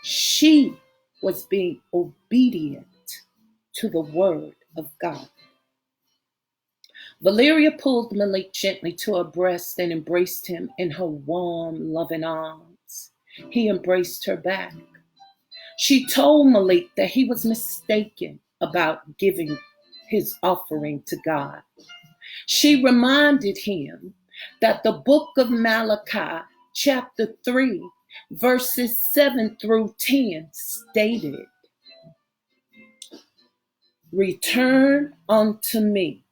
She was being obedient to the word of God. Valeria pulled Malik gently to her breast and embraced him in her warm, loving arms. He embraced her back. She told Malik that he was mistaken about giving his offering to God. She reminded him that the book of Malachi, chapter 3, verses 7 through 10 stated, "Return unto me,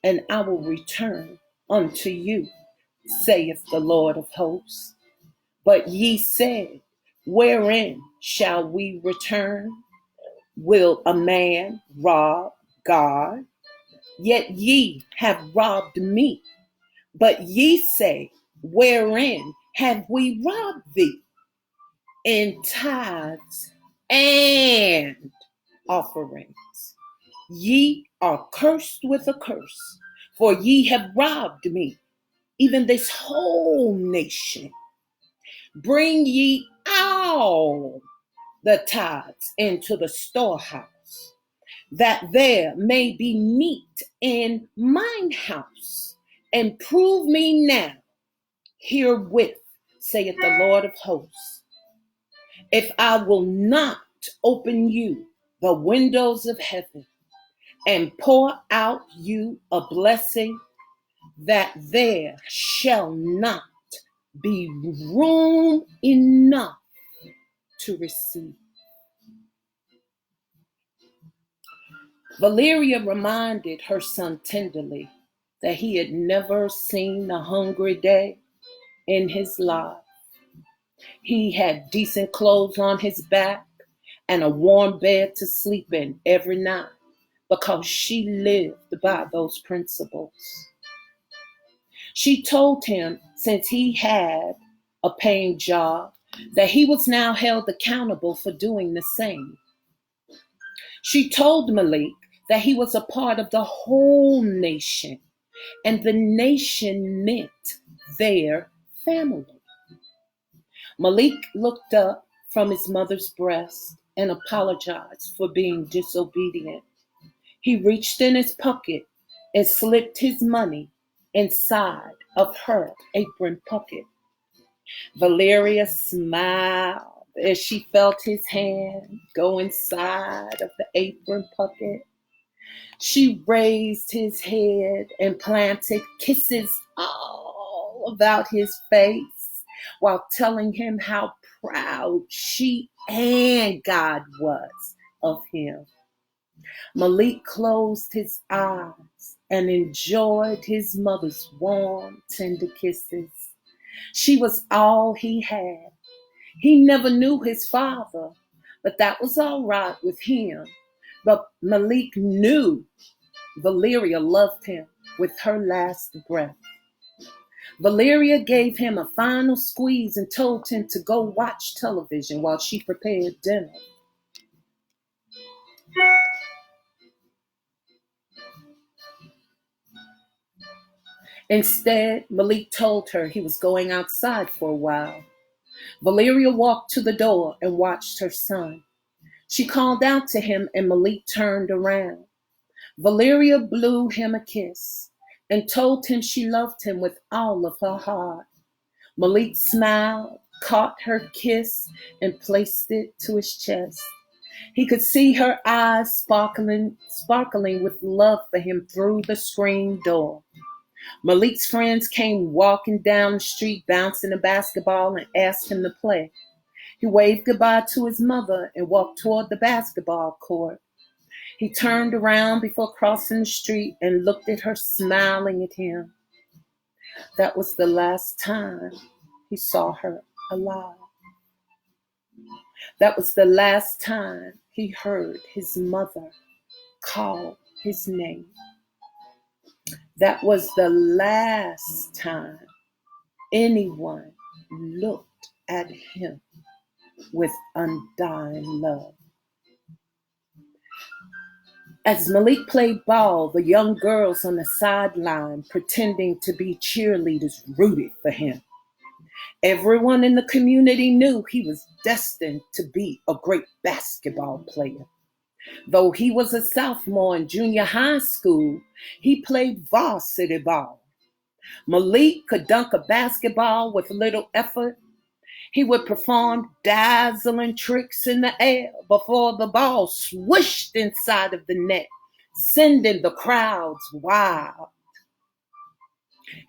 and I will return unto you, saith the Lord of hosts. But ye said, wherein shall we return? Will a man rob God? Yet ye have robbed me. But ye say, wherein have we robbed thee? In tithes and offerings. Ye are cursed with a curse, for ye have robbed me, even this whole nation. Bring ye all the tithes into the storehouse, that there may be meat in mine house, and prove me now, Herewith, saith the Lord of hosts, if I will not open you the windows of heaven and pour out you a blessing, that there shall not be room enough to receive. Valeria reminded her son tenderly that he had never seen a hungry day in his life. He had decent clothes on his back and a warm bed to sleep in every night because she lived by those principles. She told him, since he had a paying job, that he was now held accountable for doing the same. She told Malik that he was a part of the whole nation, and the nation meant their family. Malik looked up from his mother's breast and apologized for being disobedient. He reached in his pocket and slipped his money inside of her apron pocket. Valeria smiled as she felt his hand go inside of the apron pocket. She raised his head and planted kisses all about his face while telling him how proud she and God was of him. Malik closed his eyes and enjoyed his mother's warm, tender kisses. She was all he had. He never knew his father, but that was all right with him. But Malik knew Valeria loved him with her last breath. Valeria gave him a final squeeze and told him to go watch television while she prepared dinner. Instead, Malik told her he was going outside for a while. Valeria walked to the door and watched her son. She called out to him and Malik turned around. Valeria blew him a kiss and told him she loved him with all of her heart. Malik smiled, caught her kiss, and placed it to his chest. He could see her eyes sparkling with love for him through the screen door. Malik's friends came walking down the street, bouncing a basketball, and asked him to play. He waved goodbye to his mother and walked toward the basketball court. He turned around before crossing the street and looked at her, smiling at him. That was the last time he saw her alive. That was the last time he heard his mother call his name. That was the last time anyone looked at him with undying love. As Malik played ball, the young girls on the sideline pretending to be cheerleaders rooted for him. Everyone in the community knew he was destined to be a great basketball player. Though he was a sophomore in junior high school, he played varsity ball. Malik could dunk a basketball with little effort. He would perform dazzling tricks in the air before the ball swished inside of the net, sending the crowds wild.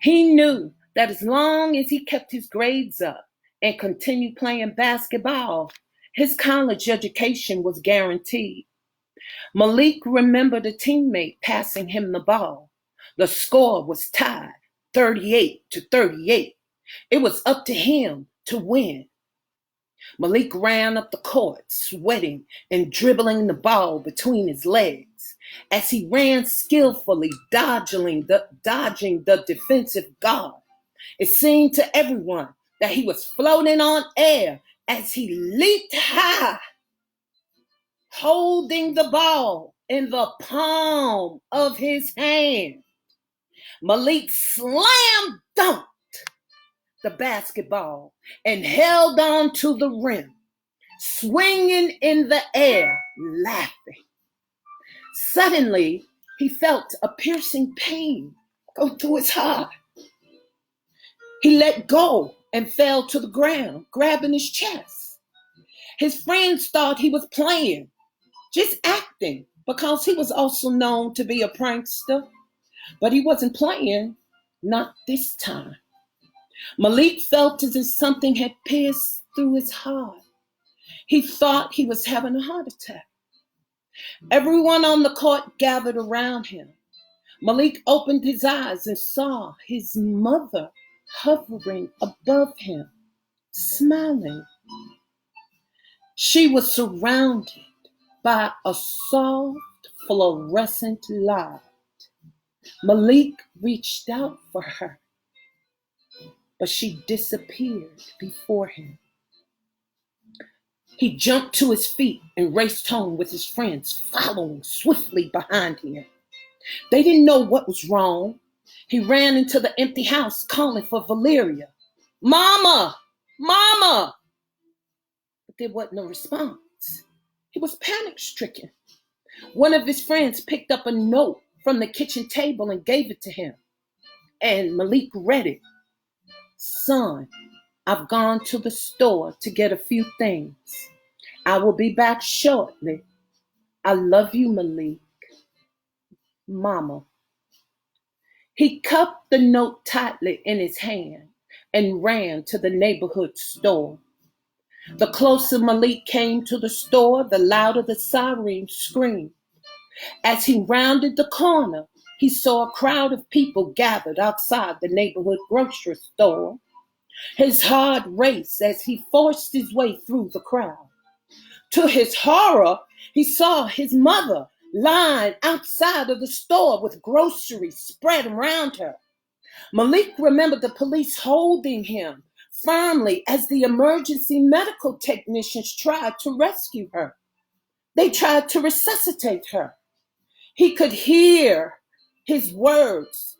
He knew that as long as he kept his grades up and continued playing basketball, his college education was guaranteed. Malik remembered a teammate passing him the ball. The score was tied, 38-38. It was up to him to win. Malik ran up the court, sweating and dribbling the ball between his legs. As he ran skillfully, dodging the defensive guard, it seemed to everyone that he was floating on air as he leaped high, holding the ball in the palm of his hand. Malik slam dunked the basketball and held on to the rim, swinging in the air, laughing. Suddenly, he felt a piercing pain go through his heart. He let go and fell to the ground, grabbing his chest. His friends thought he was playing, just acting, because he was also known to be a prankster. But he wasn't playing, not this time. Malik felt as if something had pierced through his heart. He thought he was having a heart attack. Everyone on the court gathered around him. Malik opened his eyes and saw his mother hovering above him, smiling. She was surrounded by a soft, fluorescent light. Malik reached out for her, but she disappeared before him. He jumped to his feet and raced home with his friends following swiftly behind him. They didn't know what was wrong. He ran into the empty house calling for Valeria. Mama! Mama! But there wasn't no response. He was panic-stricken. One of his friends picked up a note from the kitchen table and gave it to him. And Malik read it. Son, I've gone to the store to get a few things. I will be back shortly. I love you, Malik. Mama. He cupped the note tightly in his hand and ran to the neighborhood store. The closer Malik came to the store, the louder the siren screamed. As he rounded the corner, he saw a crowd of people gathered outside the neighborhood grocery store. His heart raced as he forced his way through the crowd. To his horror, he saw his mother lying outside of the store with groceries spread around her. Malik remembered the police holding him firmly as the emergency medical technicians tried to rescue her. They tried to resuscitate her. He could hear his words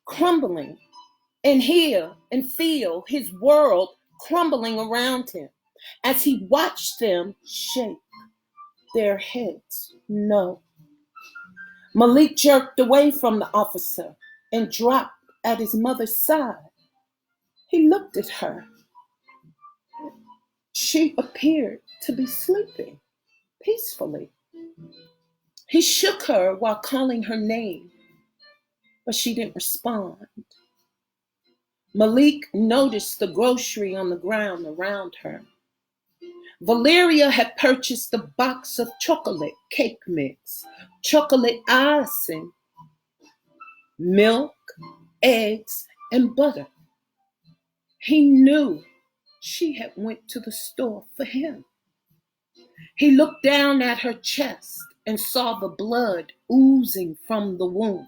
crumbling and hear and feel his world crumbling around him as he watched them shake their heads no. Malik jerked away from the officer and dropped at his mother's side. He looked at her. She appeared to be sleeping peacefully. He shook her while calling her name, but she didn't respond. Malik noticed the grocery on the ground around her. Valeria had purchased a box of chocolate cake mix, chocolate icing, milk, eggs, and butter. He knew she had went to the store for him. He looked down at her chest and saw the blood oozing from the wound.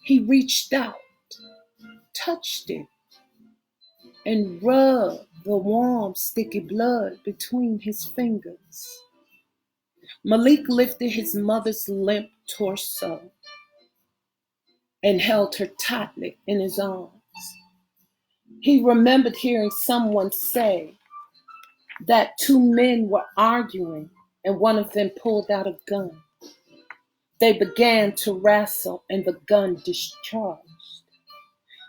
He reached out, touched it, and rubbed the warm, sticky blood between his fingers. Malik lifted his mother's limp torso and held her tightly in his arms. He remembered hearing someone say that two men were arguing and one of them pulled out a gun. They began to wrestle and the gun discharged.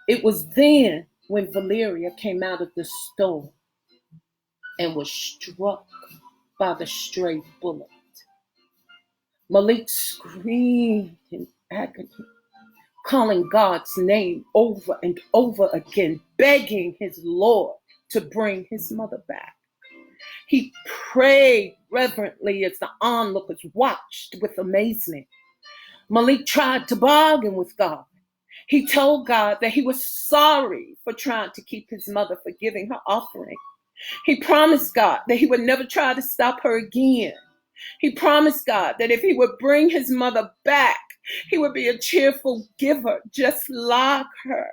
It was then when Valeria came out of the store and was struck by the stray bullet. Malik screamed in agony, calling God's name over and over again, begging his Lord to bring his mother back. He prayed reverently as the onlookers watched with amazement. Malik tried to bargain with God. He told God that he was sorry for trying to keep his mother from giving her offering. He promised God that he would never try to stop her again. He promised God that if he would bring his mother back, he would be a cheerful giver just like her.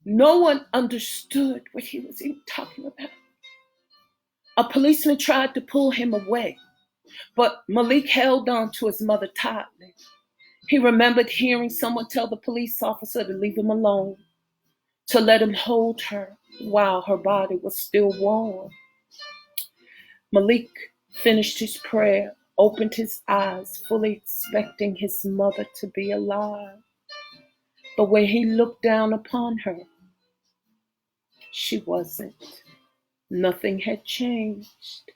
No one understood what he was even talking about. A policeman tried to pull him away, but Malik held on to his mother tightly. He remembered hearing someone tell the police officer to leave him alone, to let him hold her while her body was still warm. Malik finished his prayer, opened his eyes, fully expecting his mother to be alive. But when he looked down upon her, she wasn't. Nothing had changed.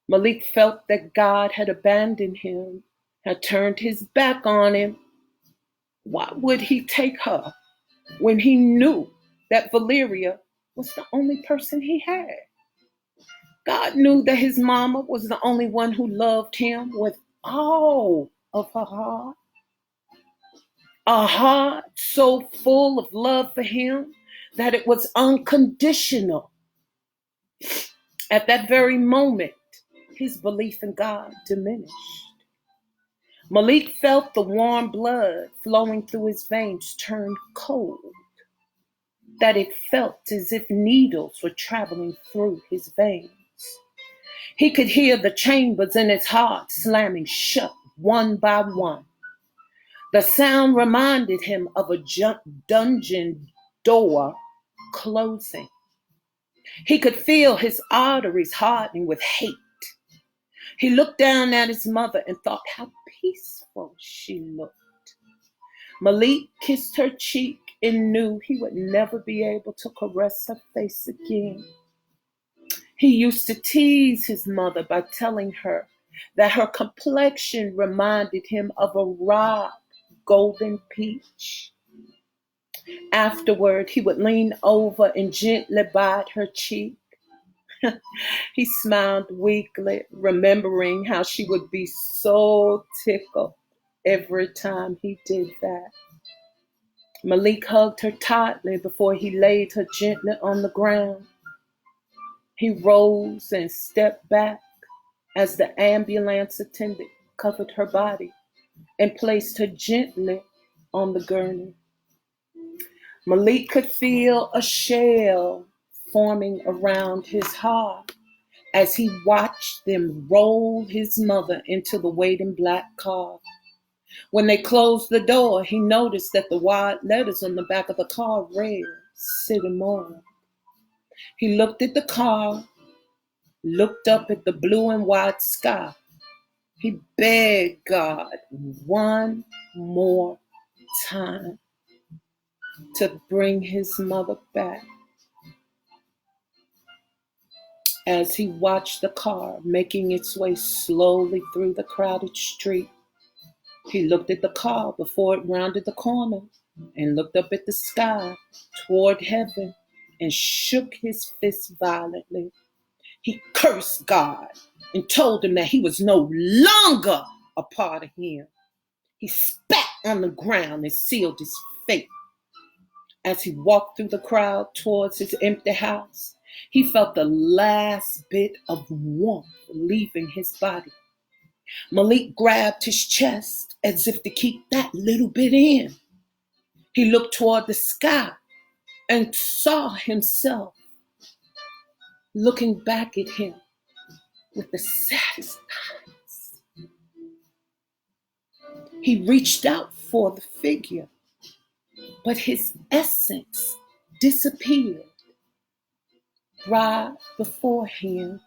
Malik felt that God had abandoned him, had turned his back on him. Why would he take her when he knew that Valeria was the only person he had? God knew that his mama was the only one who loved him with all of her heart. A heart so full of love for him that it was unconditional. At that very moment, his belief in God diminished. Malik felt the warm blood flowing through his veins turn cold, that it felt as if needles were traveling through his veins. He could hear the chambers in his heart slamming shut one by one. The sound reminded him of a dungeon door closing. He could feel his arteries hardening with hate. He looked down at his mother and thought how peaceful she looked. Malik kissed her cheek and knew he would never be able to caress her face again. He used to tease his mother by telling her that her complexion reminded him of a ripe golden peach. Afterward, he would lean over and gently bite her cheek. He smiled weakly, remembering how she would be so tickled every time he did that. Malik hugged her tightly before he laid her gently on the ground. He rose and stepped back as the ambulance attendant covered her body and placed her gently on the gurney. Malik could feel a shell forming around his heart as he watched them roll his mother into the waiting black car. When they closed the door, he noticed that the white letters on the back of the car read, City Morgue. He looked at the car, looked up at the blue and white sky. He begged God one more time to bring his mother back. As he watched the car making its way slowly through the crowded street, he looked at the car before it rounded the corner and looked up at the sky toward heaven and shook his fist violently. He cursed God and told him that he was no longer a part of him. He spat on the ground and sealed his fate. As he walked through the crowd towards his empty house, he felt the last bit of warmth leaving his body. Malik grabbed his chest as if to keep that little bit in. He looked toward the sky and saw himself looking back at him with the saddest eyes. He reached out for the figure, but his essence disappeared right before him.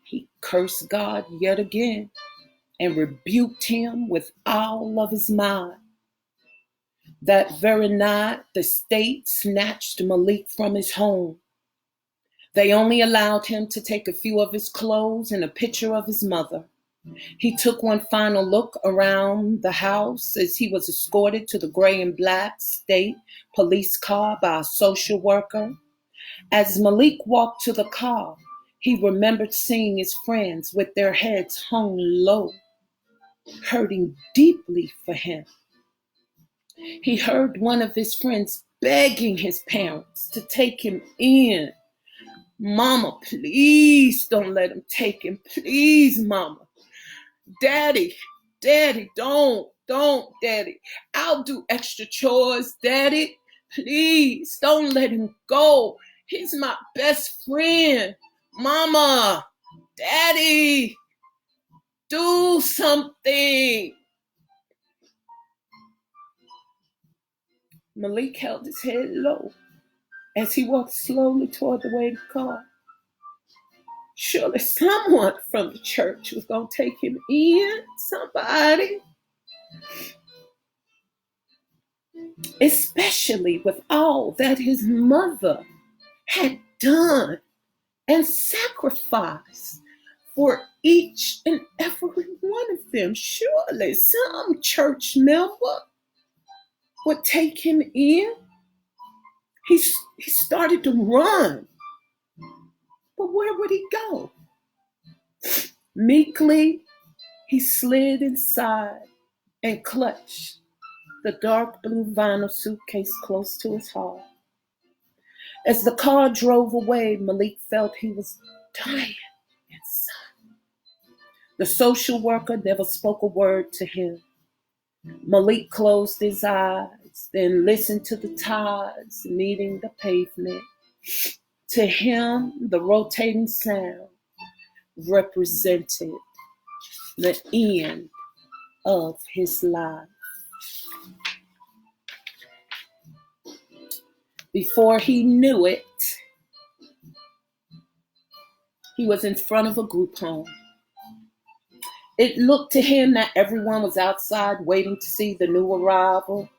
He cursed God yet again and rebuked him with all of his mind. That very night, the state snatched Malik from his home. They only allowed him to take a few of his clothes and a picture of his mother. He took one final look around the house as he was escorted to the gray and black state police car by a social worker. As Malik walked to the car, he remembered seeing his friends with their heads hung low, hurting deeply for him. He heard one of his friends begging his parents to take him in. Mama, please don't let him take him. Please, Mama. Daddy, don't, Daddy. I'll do extra chores, Daddy. Please, don't let him go. He's my best friend. Mama, Daddy, do something. Malik held his head low as he walked slowly toward the waiting car. Surely someone from the church was going to take him in. Somebody. especially with all that his mother had done and sacrificed for each and every one of them. Surely some church member would take him in. He started to run, but where would he go? Meekly, he slid inside and clutched the dark blue vinyl suitcase close to his heart. As the car drove away, Malik felt he was dying inside. The social worker never spoke a word to him. Malik closed his eyes, then listened to the tides meeting the pavement. To him, the rotating sound represented the end of his life. Before he knew it, he was in front of a group home. It looked to him that everyone was outside waiting to see the new arrival.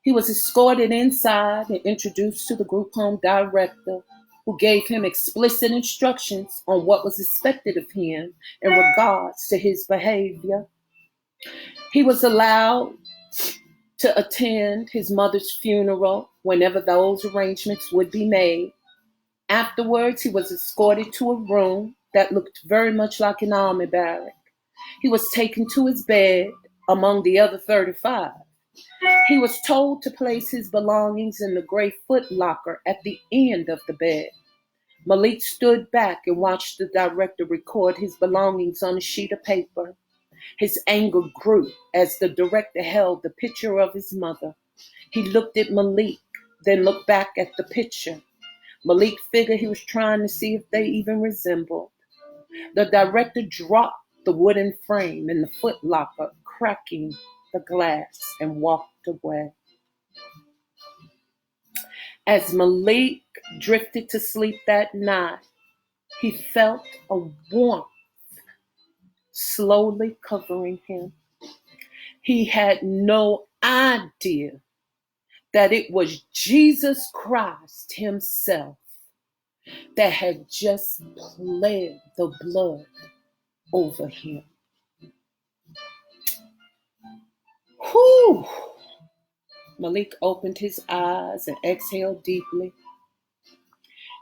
He was escorted inside and introduced to the group home director, who gave him explicit instructions on what was expected of him in regards to his behavior. He was allowed to attend his mother's funeral whenever those arrangements would be made. Afterwards, he was escorted to a room that looked very much like an army barrack. He was taken to his bed among the other 35. He was told to place his belongings in the gray foot locker at the end of the bed. Malik stood back and watched the director record his belongings on a sheet of paper. His anger grew as the director held the picture of his mother. He looked at Malik, then looked back at the picture. Malik figured he was trying to see if they even resembled. The director dropped the wooden frame in the foot locker, cracking the glass, and walked away. As Malik drifted to sleep that night, he felt a warmth slowly covering him. He had no idea that it was Jesus Christ himself that had just pled the blood over him. Whew! Malik opened his eyes and exhaled deeply.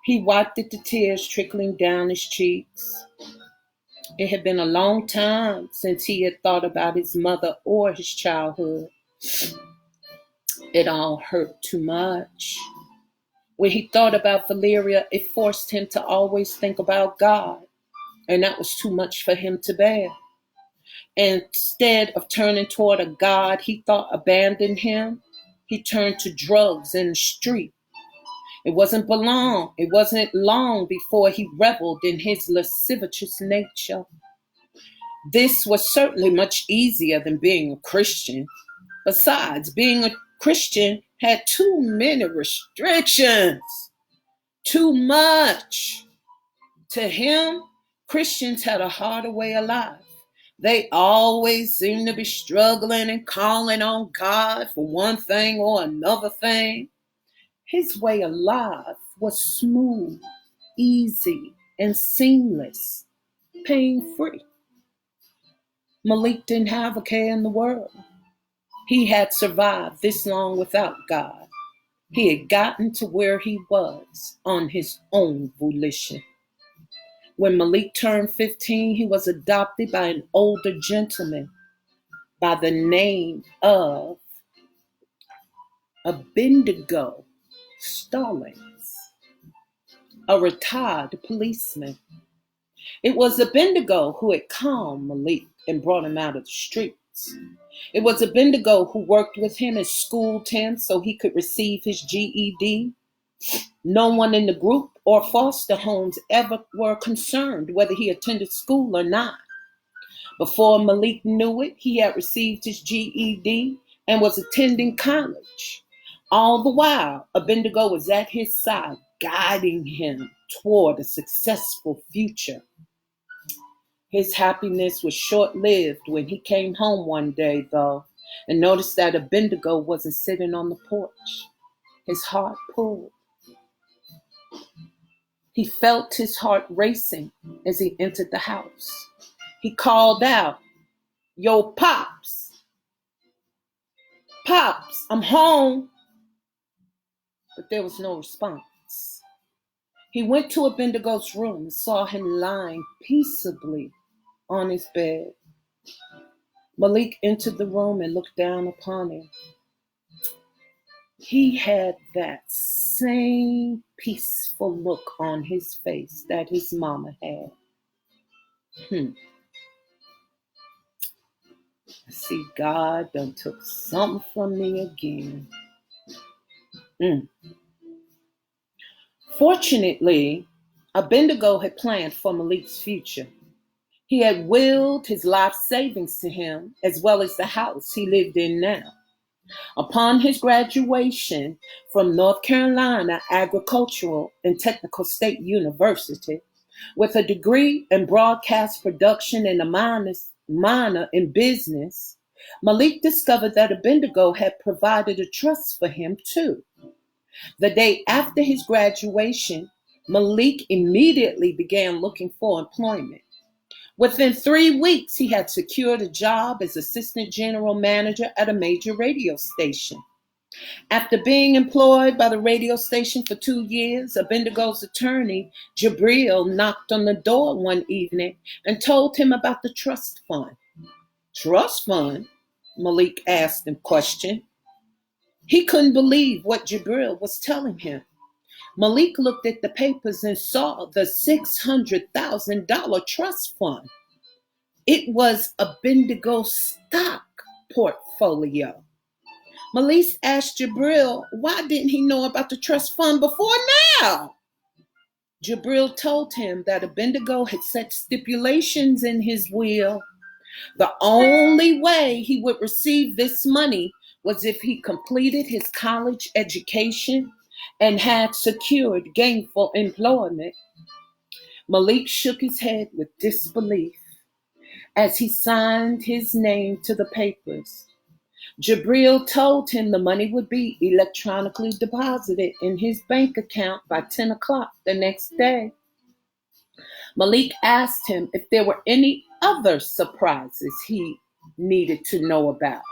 He wiped at the tears trickling down his cheeks. It had been a long time since he had thought about his mother or his childhood. It all hurt too much. When he thought about Valeria, it forced him to always think about God, and that was too much for him to bear. Instead of turning toward a God he thought abandoned him, he turned to drugs in the street. It wasn't long before he reveled in his lascivious nature. This was certainly much easier than being a Christian. Besides, being a Christian had too many restrictions. Too much. To him, Christians had a harder way of life. They always seemed to be struggling and calling on God for one thing or another thing. His way of life was smooth, easy, and seamless, pain-free. Malik didn't have a care in the world. He had survived this long without God. He had gotten to where he was on his own volition. When Malik turned 15, he was adopted by an older gentleman by the name of Abednego Stallings, a retired policeman. It was Abednego who had calmed Malik and brought him out of the streets. It was Abednego who worked with him and schooled him so he could receive his GED. No one in the group or foster homes ever were concerned whether he attended school or not. Before Malik knew it, he had received his GED and was attending college. All the while, Abednego was at his side, guiding him toward a successful future. His happiness was short-lived when he came home one day, though. and noticed that Abednego wasn't sitting on the porch. His heart pulled. He felt his heart racing as he entered the house. He called out, "Yo, Pops! Pops, I'm home!" But there was no response. He went to Abednego's room and saw him lying peaceably on his bed. Malik entered the room and looked down upon him. He had that same peaceful look on his face that his mama had. See, God done took something from me again. Fortunately, Abednego had planned for Malik's future. He had willed his life savings to him, as well as the house he lived in now. Upon his graduation from North Carolina Agricultural and Technical State University, with a degree in broadcast production and a minor in business, Malik discovered that Abednego had provided a trust for him too. The day after his graduation, Malik immediately began looking for employment. Within 3 weeks, he had secured a job as assistant general manager at a major radio station. After being employed by the radio station for 2 years, Abednego's attorney, Jabril, knocked on the door one evening and told him about the trust fund. "Trust fund?" Malik asked in question. He couldn't believe what Jabril was telling him. Malik looked at the papers and saw the $600,000 trust fund. It was Abednego's stock portfolio. Malik asked Jabril, why didn't he know about the trust fund before now? Jabril told him that Abednego had set stipulations in his will. The only way he would receive this money was if he completed his college education and had secured gainful employment. Malik shook his head with disbelief as he signed his name to the papers. Jabril told him the money would be electronically deposited in his bank account by 10 o'clock the next day. Malik asked him if there were any other surprises he needed to know about.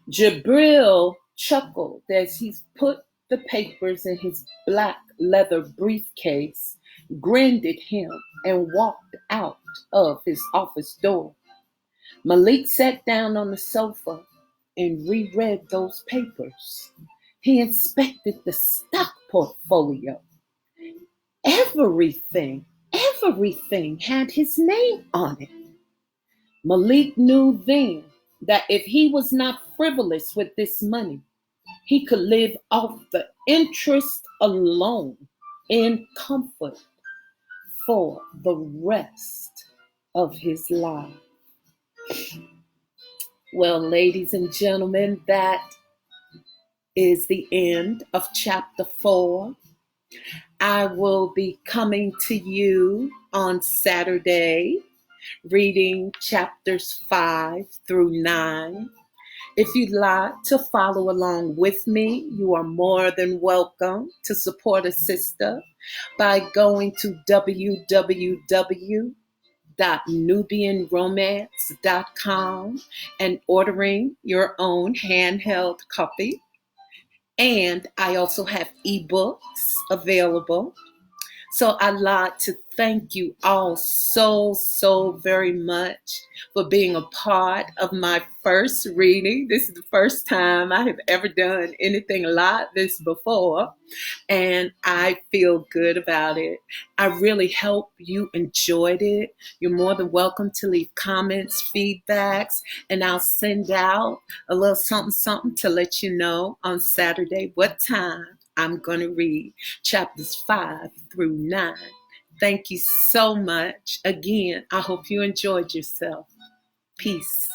Jabril chuckled as he put the papers in his black leather briefcase, grinned at him, and walked out of his office door. Malik sat down on the sofa and reread those papers. He inspected the stock portfolio. Everything had his name on it. Malik knew then that if he was not frivolous with this money, he could live off the interest alone in comfort for the rest of his life. Well, ladies and gentlemen, that is the end of chapter 4. I will be coming to you on Saturday, reading chapters 5 through 9. If you'd like to follow along with me, you are more than welcome to support a sister by going to www.nubianromance.com and ordering your own handheld copy. And I also have ebooks available. So I'd like to thank you all so very much for being a part of my first reading. This is the first time I have ever done anything like this before, and I feel good about it. I really hope you enjoyed it. You're more than welcome to leave comments, feedbacks, and I'll send out a little something to let you know on Saturday what time I'm going to read chapters 5 through 9. Thank you so much. Again, I hope you enjoyed yourself. Peace.